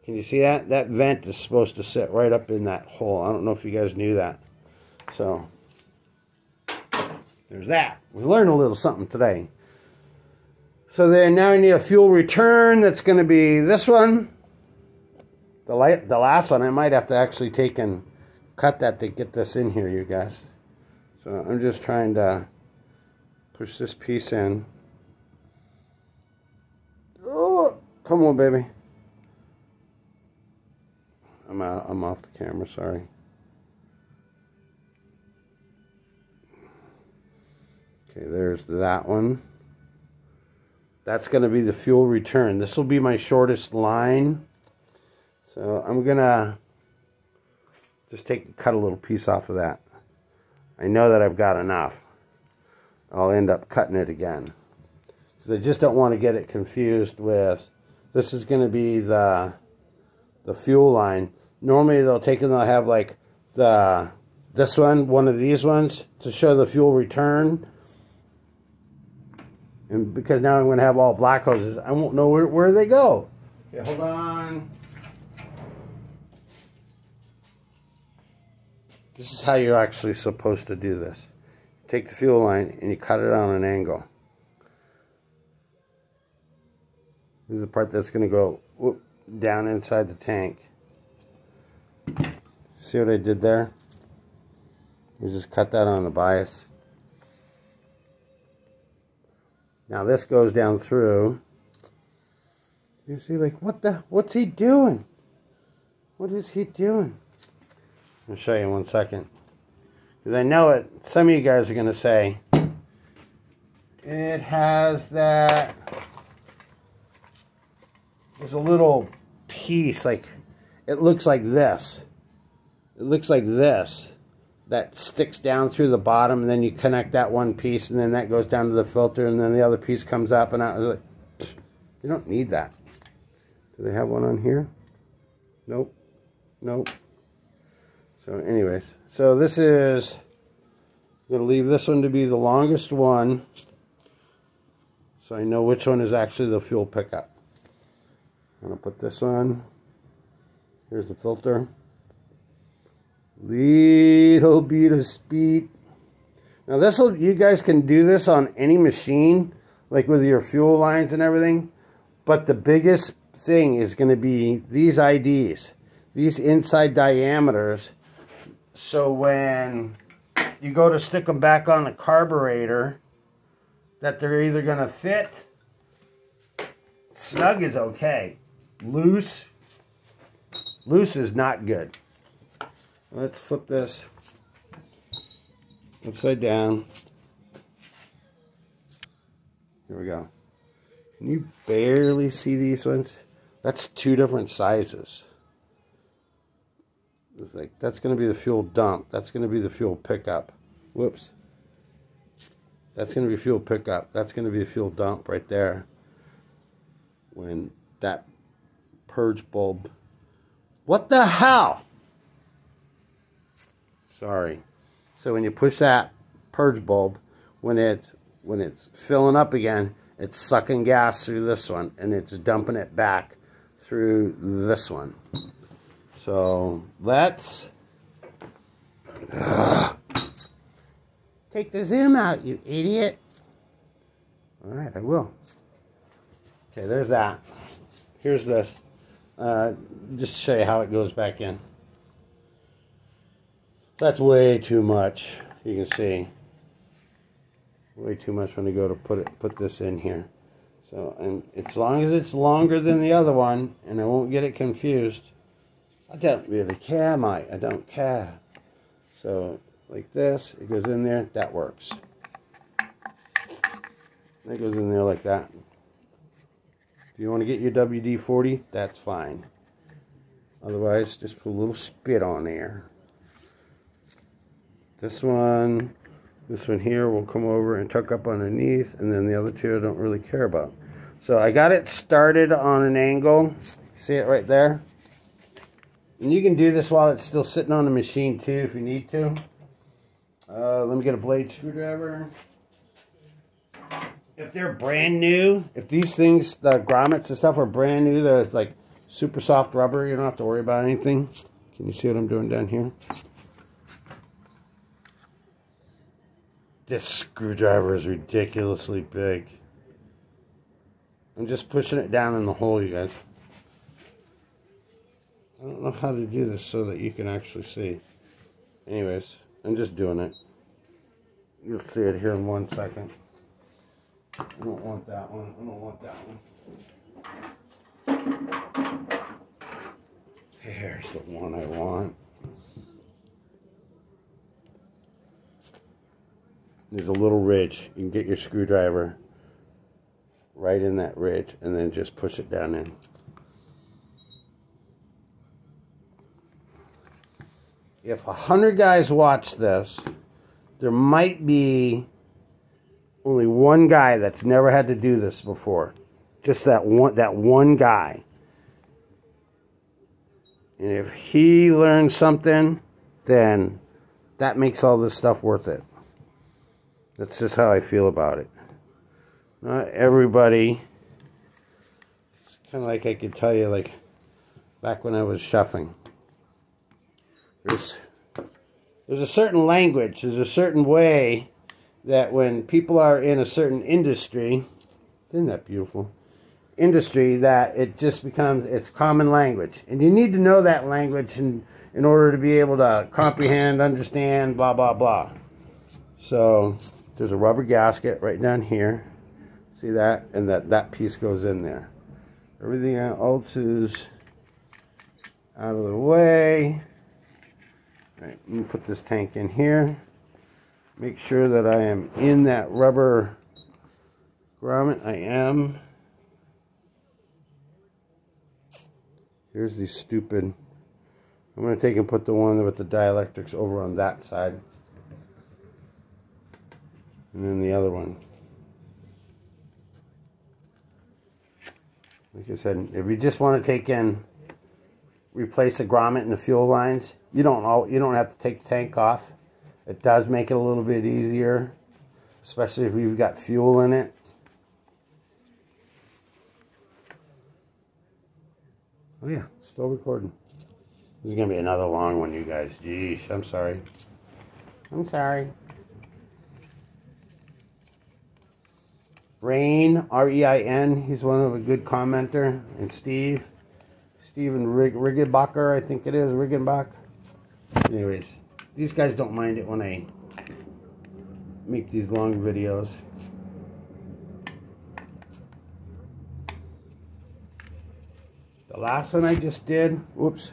Speaker 1: Can you see that? That vent is supposed to sit right up in that hole. I don't know if you guys knew that. So, there's that. We learned a little something today. So then now we need a fuel return. That's going to be this one. The last one, I might have to actually take and cut that to get this in here, you guys. So I'm just trying to push this piece in. Oh, come on, baby. I'm off the camera, sorry. Okay, there's that one. That's going to be the fuel return. This will be my shortest line. So I'm going to just cut a little piece off of that. I know that I've got enough. I'll end up cutting it again. Because I just don't want to get it confused with, this is going to be the fuel line. Normally they'll have like this one of these ones to show the fuel return. And because now I'm going to have all black hoses, I won't know where they go. Okay, hold on. This is how you're actually supposed to do this. Take the fuel line and you cut it on an angle. This is the part that's going to go down inside the tank. See what I did there? You just cut that on the bias. Now this goes down through. You see, like, what's he doing? What is he doing? I'll show you in 1 second. Because I know it, some of you guys are going to say, it has that, there's a little piece, like, it looks like this. It looks like this. That sticks down through the bottom, and then you connect that one piece, and then that goes down to the filter, and then the other piece comes up, and out. Like, you don't need that. Do they have one on here? Nope. Nope. So anyways, so this is, I'm going to leave this one to be the longest one, so I know which one is actually the fuel pickup. I'm going to put this one, here's the filter. Little bit of speed. Now you guys can do this on any machine, like with your fuel lines and everything, but the biggest thing is going to be these IDs, these inside diameters, so when you go to stick them back on the carburetor, that they're either going to fit, snug is okay, loose is not good. Let's flip this upside down. Here we go. Can you barely see these ones? That's 2 different sizes. It's like, that's going to be the fuel dump. That's going to be the fuel pickup. Whoops. That's going to be fuel pickup. That's going to be the fuel dump right there. When that purge bulb. What the hell? Sorry. So when you push that purge bulb, when it's filling up again, it's sucking gas through this one, and it's dumping it back through this one. So let's take the zoom out, you idiot. All right, I will. Okay, there's that. Here's this. Just to show you how it goes back in. That's way too much. You can see way too much when you go to put this in here. So, and as long as it's longer than the other one, and I won't get it confused, I don't really care, mate. I don't care. So, like this, it goes in there. That works. That goes in there like that. If you want to get your WD-40, that's fine. Otherwise, just put a little spit on there. This one here will come over and tuck up underneath, and then the other two I don't really care about. So I got it started on an angle. See it right there? And you can do this while it's still sitting on the machine too if you need to. Let me get a blade screwdriver. If they're brand new, if these things, the grommets and stuff are brand new, they're like super soft rubber, you don't have to worry about anything. Can you see what I'm doing down here? This screwdriver is ridiculously big. I'm just pushing it down in the hole, you guys. I don't know how to do this so that you can actually see. Anyways, I'm just doing it. You'll see it here in 1 second. I don't want that one. I don't want that one. Here's the one I want. There's a little ridge. You can get your screwdriver right in that ridge, and then just push it down in. If 100 guys watch this, there might be only one guy that's never had to do this before. Just that one guy. And if he learns something, then that makes all this stuff worth it. That's just how I feel about it. Not everybody. It's kind of like I could tell you, like, back when I was chefing. There's a certain language, there's a certain way that when people are in a certain industry, isn't that beautiful? Industry, that it just becomes, it's common language. And you need to know that language in order to be able to comprehend, understand, blah, blah, blah. So there's a rubber gasket right down here. See that? And that piece goes in there. Everything else is out of the way. All right, let me put this tank in here. Make sure that I am in that rubber grommet. I am. Here's the stupid. I'm going to take and put the one with the dielectrics over on that side. And then the other one. Like I said, if you just want to take in, replace the grommet and the fuel lines, you don't have to take the tank off. It does make it a little bit easier, especially if you've got fuel in it. Oh yeah, still recording. This is going to be another long one, you guys. Geesh, I'm sorry. I'm sorry. Rain, R-E-I-N, he's one of a good commenter. And Steven Riggenbacher, I think it is, Riggenbach. Anyways, these guys don't mind it when I make these long videos. The last one I just did, whoops,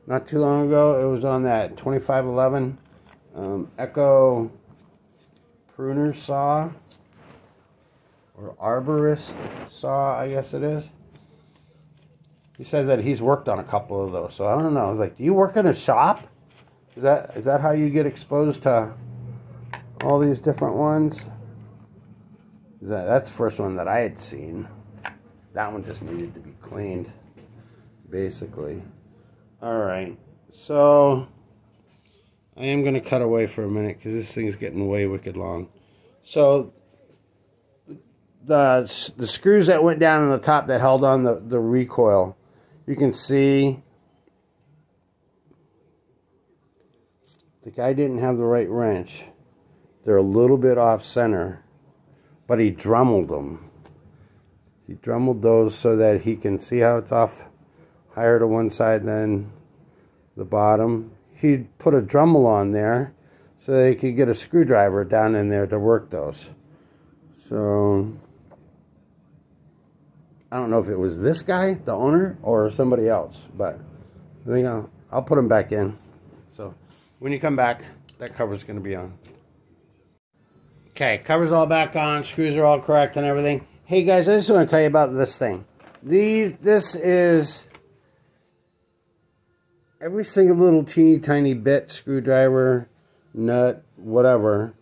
Speaker 1: not too long ago, it was on that 2511 Echo pruner saw, or arborist saw, I guess it is. He says that he's worked on a couple of those, so I don't know. I was like, do you work in a shop? Is that how you get exposed to all these different ones? That's the first one that I had seen. That one just needed to be cleaned, basically. Alright, so I am going to cut away for a minute because this thing's getting way wicked long. So the screws that went down on the top that held on the recoil, you can see the guy didn't have the right wrench. They're a little bit off center, but he dremelled them. He dremelled those so that he can see how it's off higher to one side than the bottom. He put a Dremel on there so that he could get a screwdriver down in there to work those. So I don't know if it was this guy, the owner, or somebody else, but I think I'll put them back in. So when you come back, that cover's going to be on. Okay, cover's all back on, screws are all correct and everything. Hey guys, I just want to tell you about this thing. This is every single little teeny tiny bit, screwdriver, nut, whatever.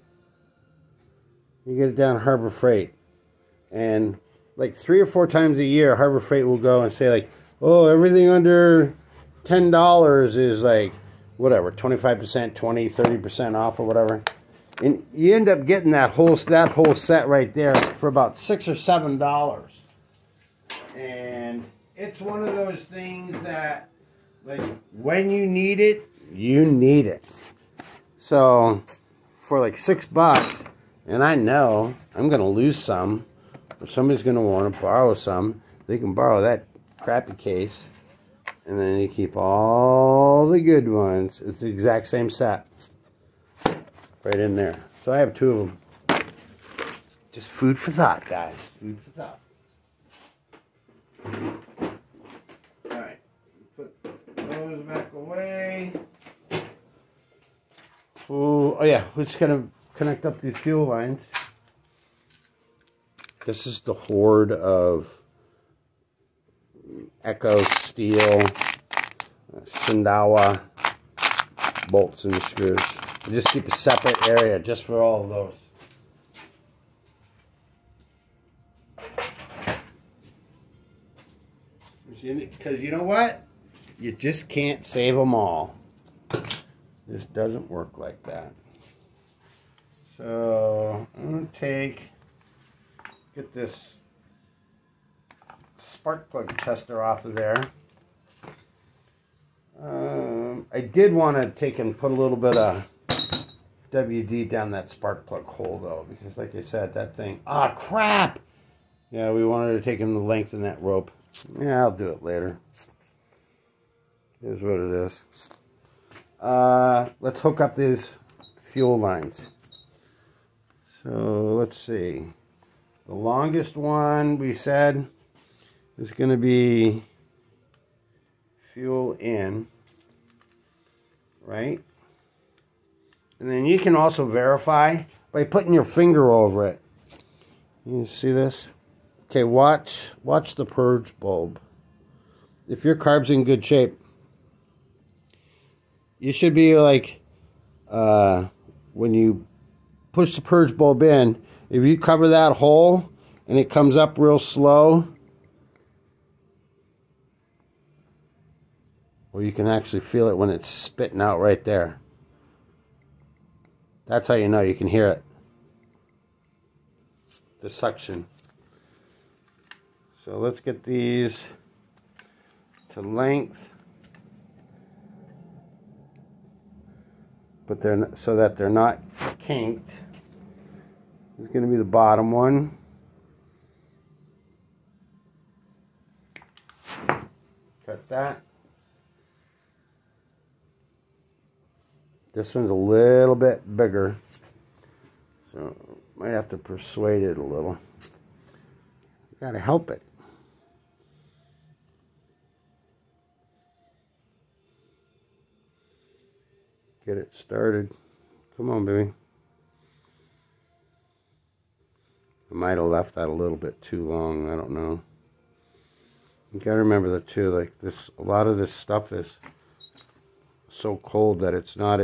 Speaker 1: You get it down Harbor Freight. And like 3 or 4 times a year, Harbor Freight will go and say like, oh, everything under $10 is like, whatever, 25%, 20, 30% off or whatever. And you end up getting that whole set right there for about $6 or $7. And it's one of those things that, like, when you need it, you need it. So for like $6, and I know I'm going to lose some, or somebody's going to want to borrow some, they can borrow that crappy case, and then you keep all the good ones. It's the exact same set right in there. So I have 2 of them. Just food for thought, guys. Food for thought. Alright. Put those back away. Oh yeah, let's kind of connect up these fuel lines. This is the horde of Echo steel, Shindawa bolts and screws. We just keep a separate area just for all of those. Because you know what? You just can't save them all. This doesn't work like that. So I'm going to get this spark plug tester off of there. I did want to take and put a little bit of WD down that spark plug hole though, because like I said, that thing, crap! Yeah, we wanted to take him the length in that rope. Yeah, I'll do it later. Here's what it is. Let's hook up these fuel lines. So let's see. The longest one we said is going to be fuel in, right? And then you can also verify by putting your finger over it. You see this? Okay, watch the purge bulb. If your carb's in good shape, you should be like, when you push the purge bulb in, if you cover that hole and it comes up real slow, well, you can actually feel it when it's spitting out right there. That's how you know, you can hear it. The suction. So let's get these to length, but they're not, so that they're not kinked. This is going to be the bottom one. Cut that. This one's a little bit bigger, so might have to persuade it a little. Gotta help it. Get it started. Come on, baby. I might have left that a little bit too long. I don't know. You gotta remember that too. Like this, a lot of this stuff is so cold that it's not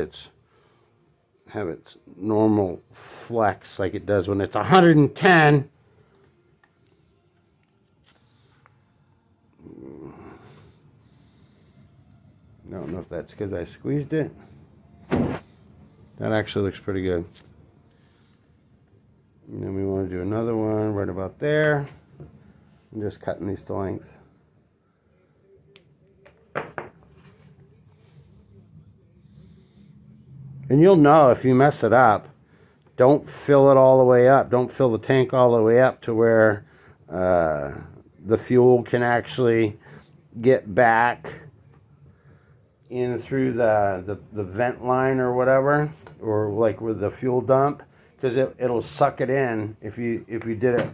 Speaker 1: have its normal flex like it does when it's 110. I don't know if that's because I squeezed it. That actually looks pretty good. And then we want to do another one right about there. I'm just cutting these to length. And you'll know if you mess it up. Don't fill it all the way up. Don't fill the tank all the way up to where the fuel can actually get back in through the vent line or whatever, or like with the fuel dump, because it'll suck it in if you did it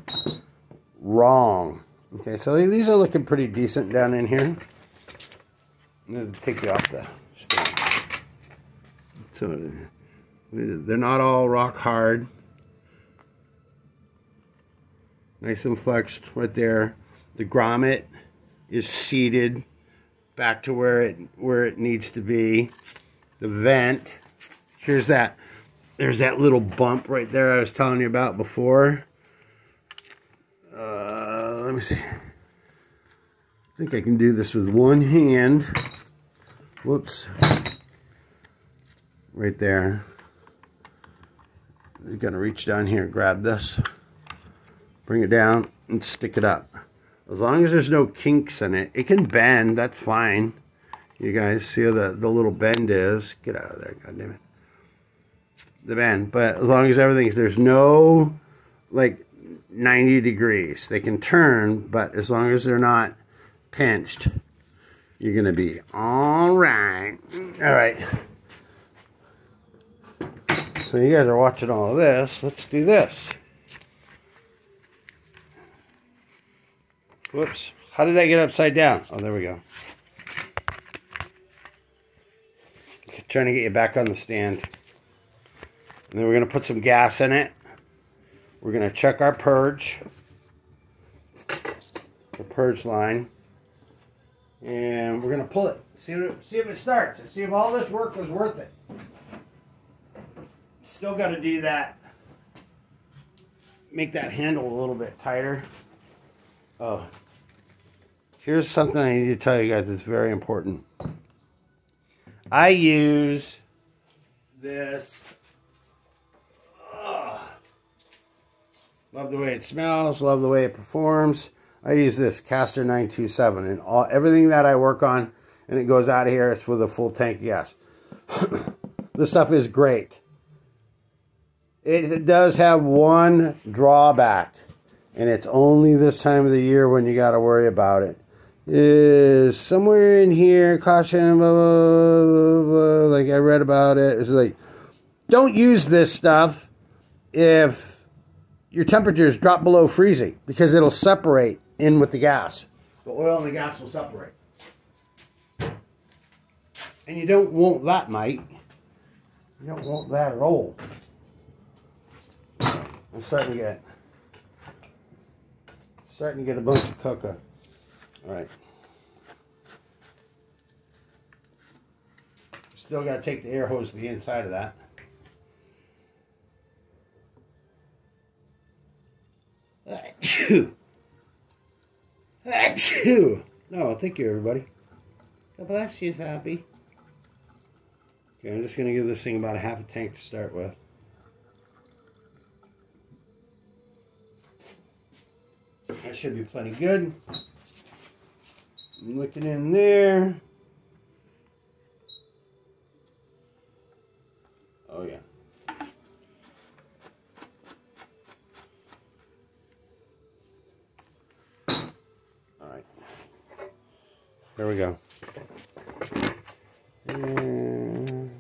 Speaker 1: wrong. Okay, so these are looking pretty decent down in here. I'm going to take you off the stand. So they're not all rock hard. Nice and flexed right there. The grommet is seated back to where it needs to be. The vent, there's that little bump right there I was telling you about before. Let me see. I think I can do this with one hand. Whoops. Right there. You're gonna reach down here, grab this, bring it down, and stick it up. As long as there's no kinks in it, it can bend, that's fine. You guys see how the little bend is? Get out of there, goddammit. The bend, but as long as there's no, like, 90 degrees. They can turn, but as long as they're not pinched, you're gonna be all right. All right. So you guys are watching all of this. Let's do this. Whoops. How did that get upside down? Oh, there we go. Trying to get you back on the stand. And then we're going to put some gas in it. We're going to check our purge. the purge line. And we're going to pull it. See if it starts. See if all this work was worth it. Still got to do that. Make that handle a little bit tighter. Oh. Here's something I need to tell you guys that's very important. I use this. Love the way it smells. Love the way it performs. I use this Caster 927 and everything that I work on, and it goes out of here. It's with a full tank of gas. This stuff is great. It does have one drawback, and it's only this time of the year when you got to worry about it. Is somewhere in here, caution, blah, blah, blah, blah, like I read about it. It's like, don't use this stuff if your temperatures drop below freezing, because it'll separate in with the gas. The oil and the gas will separate. And you don't want that, mate. You don't want that at all. I'm starting to get a bunch of cocoa. All right. Still got to take the air hose to the inside of that. Achoo! Achoo! No, thank you, everybody. God bless you, Zappy. Okay, I'm just going to give this thing about a half a tank to start with. That should be plenty good. I'm looking in there. Oh, yeah. All right. There we go. And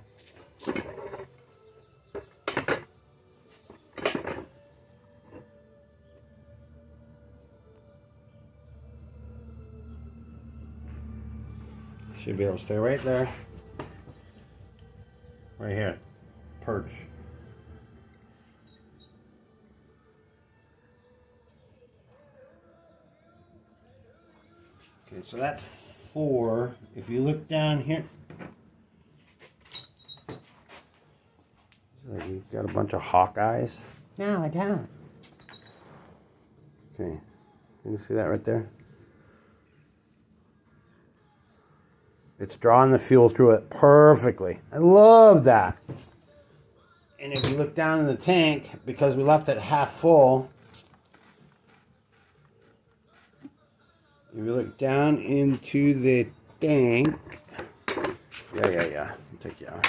Speaker 1: should be able to stay right there. Right here. Purge. Okay, so that's 4. If you look down here, like you've got a bunch of hawk eyes.
Speaker 2: No, I don't.
Speaker 1: Okay, can you see that right there? It's drawing the fuel through it perfectly. I love that. And if you look down in the tank, because we left it half full, if you look down into the tank, yeah, I'll take you out.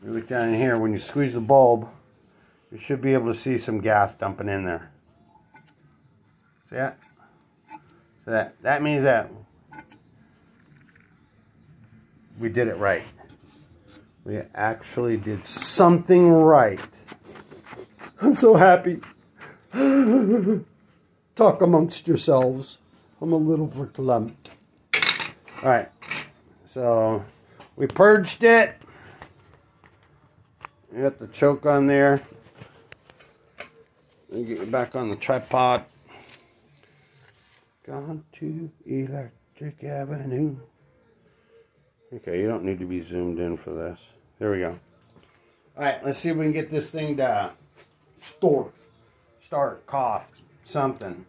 Speaker 1: You look down in here, when you squeeze the bulb, you should be able to see some gas dumping in there. See that? So that means that we did it right. We actually did something right. I'm so happy. Talk amongst yourselves. I'm a little verklempt. All right, so we purged it. You got the choke on there. Let me get you back on the tripod. Gone to Electric Avenue. Okay, you don't need to be zoomed in for this. There we go. All right, let's see if we can get this thing to start, cough, something.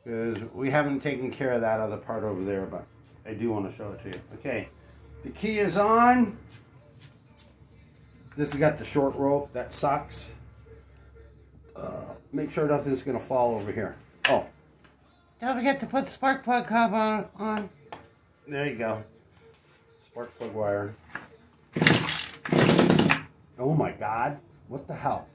Speaker 1: Because we haven't taken care of that other part over there, but I do want to show it to you. Okay, the key is on. This has got the short rope. That sucks. Make sure nothing's going to fall over here. Oh.
Speaker 2: Don't forget to put the spark plug cover on.
Speaker 1: There you go. Spark plug wire. Oh my God. What the hell?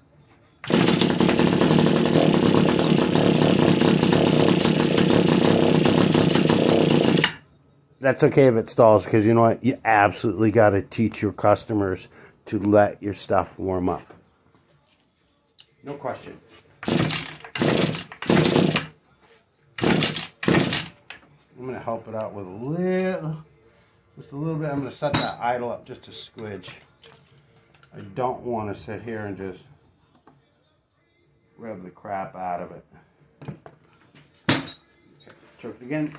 Speaker 1: That's okay if it stalls, because you know what? You absolutely got to teach your customers to let your stuff warm up. No question. I'm going to help it out with just a little bit. I'm going to set that idle up just a squidge. I don't want to sit here and just rub the crap out of it. stroke it again.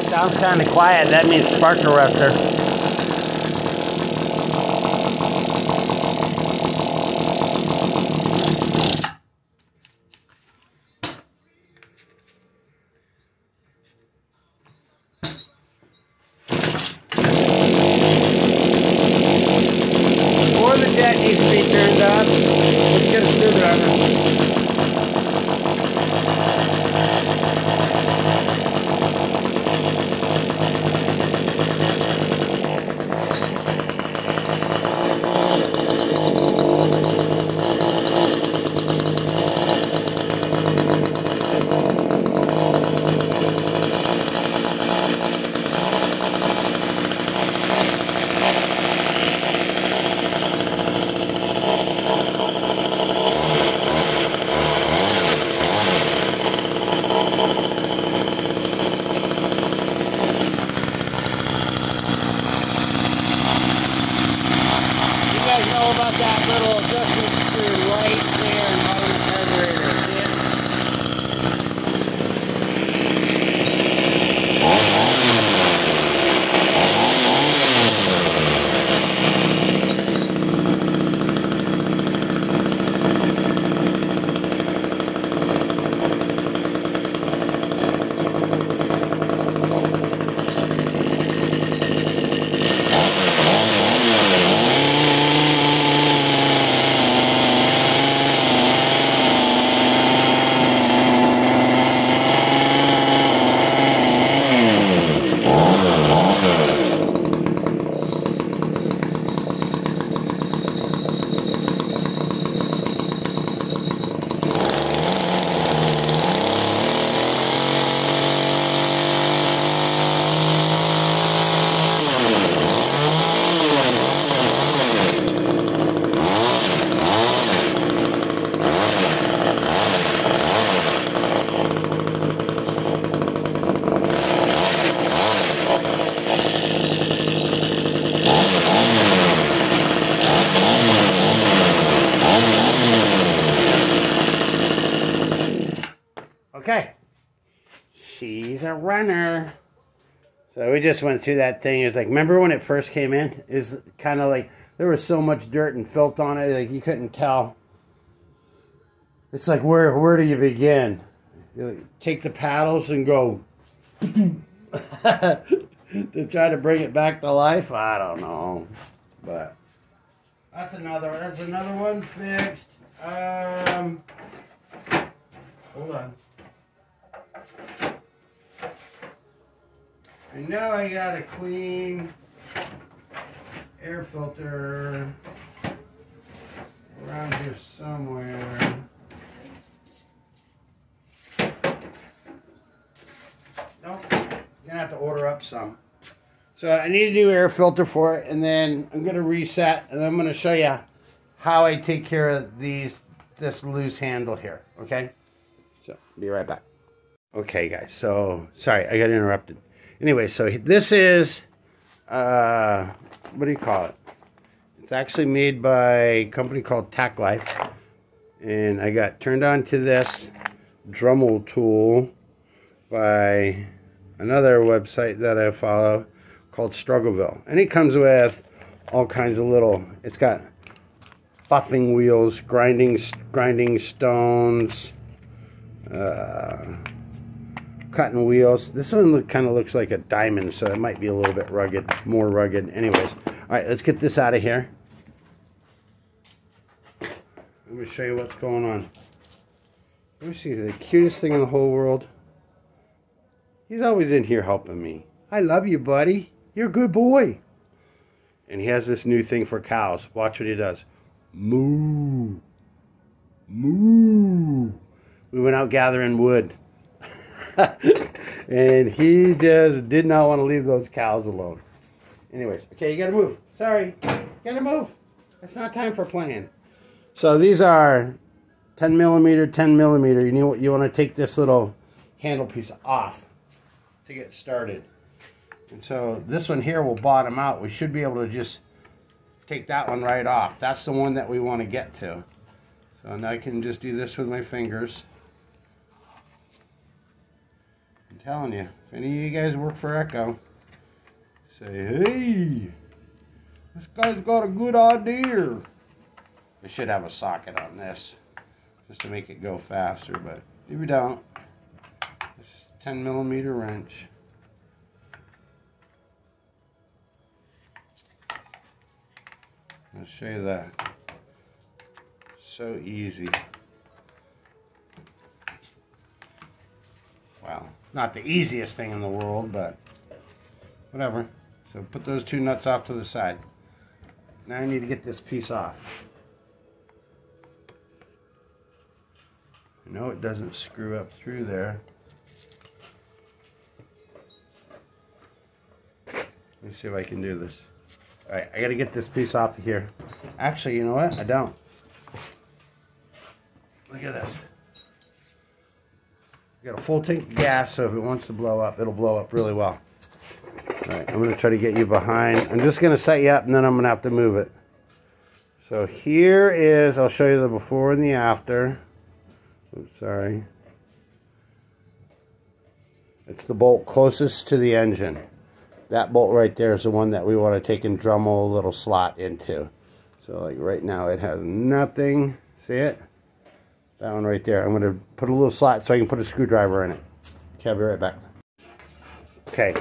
Speaker 2: Sounds kind of quiet. That means spark arrestor. Before the jet needs to be turned on, let's get a screwdriver. About that little adjustment screw right there in the bottom of the carburetor. See it? Okay, she's a runner. So we just went through that thing. It's like, remember when it first came in? It's kind of like there was so much dirt and filth on it, like you couldn't tell. It's like, where do you begin? You take the paddles and go to try to bring it back to life. I don't know, but that's another one fixed. Hold on. I know I got a clean air filter around here somewhere. Nope, gonna have to order up some. So I need a new air filter for it, and then I'm gonna reset, and then I'm gonna show you how I take care of this loose handle here. Okay, so be right back. Okay, guys. So sorry, I got interrupted. Anyway, so this is, what do you call it? It's actually made by a company called Tack Life. And I got turned on to this Dremel tool by another website that I follow called Struggleville. And it comes with all kinds of little, it's got buffing wheels, grinding stones, cutting wheels. This one kind of looks like a diamond, so it might be a little bit rugged, more rugged. Anyways, all right, let's get this out of here. Let me show you what's going on. Let me see, the cutest thing in the whole world. He's always in here helping me. I love you, buddy. You're a good boy. And he has this new thing for cows. Watch what he does. Moo. Moo. We went out gathering wood. And he just did not want to leave those cows alone. Anyways, okay, you gotta move. Sorry, gotta move. It's not time for playing. So these are 10 millimeter, 10 millimeter. You want to take this little handle piece off to get started. And so this one here will bottom out. We should be able to just take that one right off. That's the one that we want to get to. So now I can just do this with my fingers. I'm telling you, if any of you guys work for Echo, say, hey, this guy's got a good idea. I should have a socket on this just to make it go faster, but if we don't, this is a 10 millimeter wrench. I'll show you that. So easy. Well, not the easiest thing in the world, but whatever. So put those two nuts off to the side. Now I need to get this piece off. I know it doesn't screw up through there. Let me see if I can do this. Alright, I gotta get this piece off of here. Actually, you know what? I don't. Look at this. I got a full tank of gas, so if it wants to blow up, it'll blow up really well. Alright, I'm gonna try to get you behind. I'm just gonna set you up and then I'm gonna have to move it. So here is, I'll show you the before and the after. Oops, sorry. It's the bolt closest to the engine. That bolt right there is the one that we want to take and Dremel a little slot into. So like right now it has nothing. See it? That one right there. I'm going to put a little slot so I can put a screwdriver in it. Okay, I'll be right back. Okay.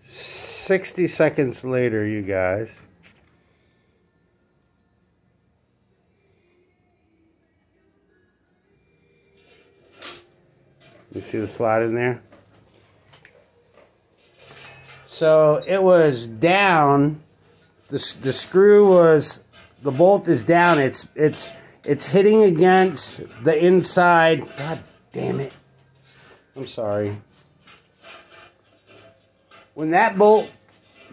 Speaker 2: 60 seconds later, you guys. You see the slot in there? So it was down. The screw was, the bolt is down. It's hitting against the inside. God damn it! I'm sorry. When that bolt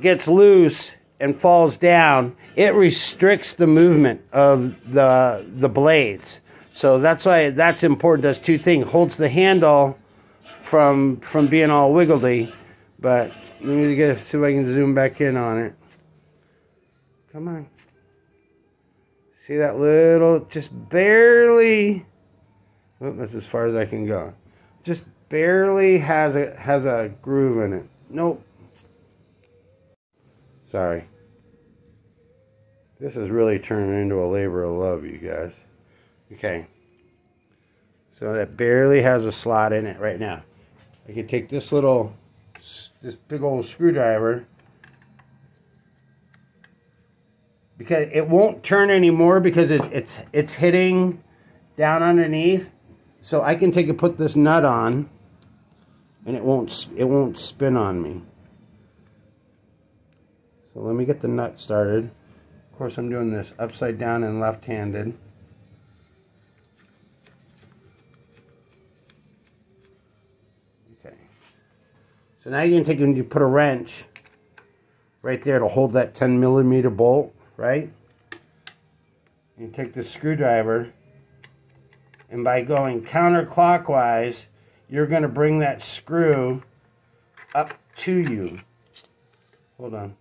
Speaker 2: gets loose and falls down, it restricts the movement of the blades. So that's why that's important. Does two things: holds the handle from being all wiggly, but. Let me see if I can zoom back in on it. Come on. See that little, just barely, oh, that's as far as I can go. Just barely has a groove in it. Nope. Sorry. This is really turning into a labor of love, you guys. Okay. So that barely has a slot in it right now. I can take this big old screwdriver, because it won't turn anymore because it's hitting down underneath. So I can take and put this nut on, and it won't spin on me. So let me get the nut started. Of course, I'm doing this upside down and left-handed. So now you can take and you put a wrench right there to hold that 10 millimeter bolt, right? You take the screwdriver, and by going counterclockwise, you're going to bring that screw up to you. Hold on.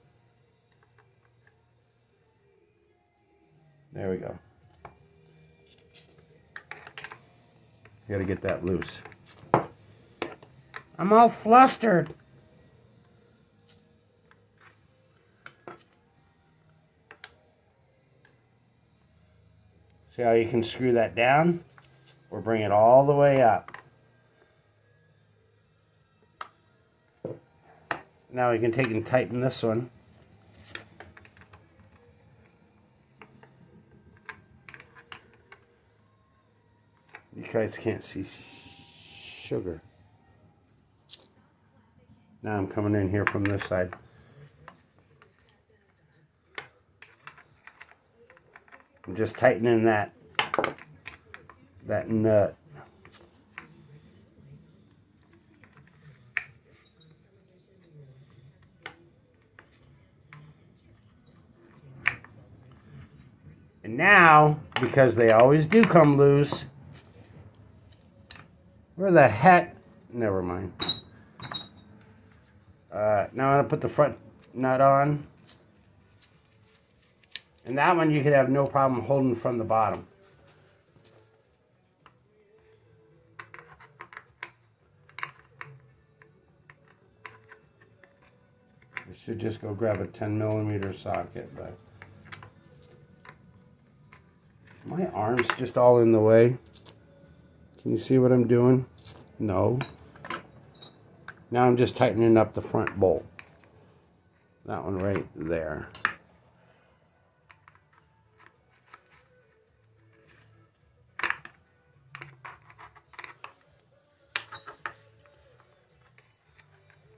Speaker 2: There we go. You got to get that loose. I'm all flustered. See how you can screw that down or bring it all the way up. Now we can take and tighten this one. You guys can't see sugar. Now I'm coming in here from this side. I'm just tightening that nut. And now, because they always do come loose, where the heck? Never mind. Now I'm going to put the front nut on. And that one you could have no problem holding from the bottom. I should just go grab a 10mm socket, but my arm's just all in the way. Can you see what I'm doing? No. Now I'm just tightening up the front bolt. That one right there.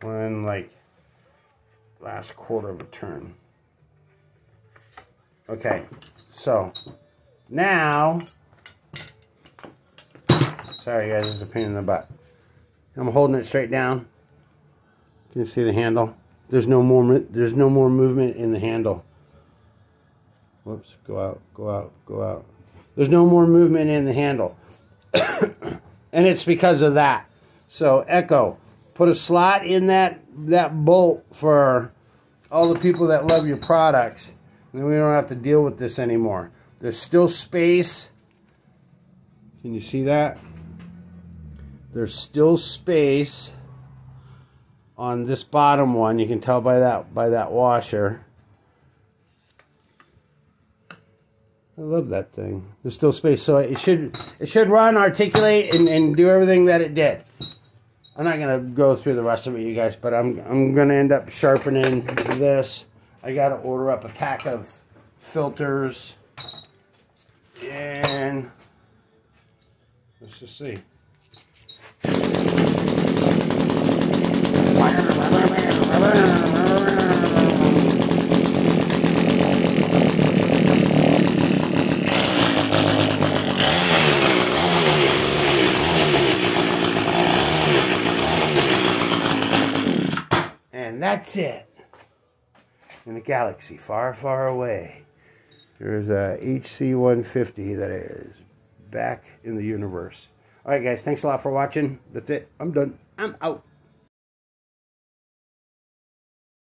Speaker 2: One, like, last quarter of a turn. Okay, so now, sorry guys, this is a pain in the butt. I'm holding it straight down. Can you see the handle? There's no more movement in the handle. Whoops, go out, go out, go out. There's no more movement in the handle. And it's because of that. So Echo, put a slot in that bolt for all the people that love your products. Then we don't have to deal with this anymore. There's still space. Can you see that? There's still space on this bottom one. You can tell by that washer. I love that thing. There's still space, so it should run, articulate, and do everything that it did. I'm not gonna go through the rest of it, you guys, but I'm gonna end up sharpening this. I gotta order up a pack of filters, and let's just see. And that's it. In a galaxy far, far away, there's a HC-150 that is back in the universe. All right, guys, thanks a lot for watching. That's it. I'm done. I'm out.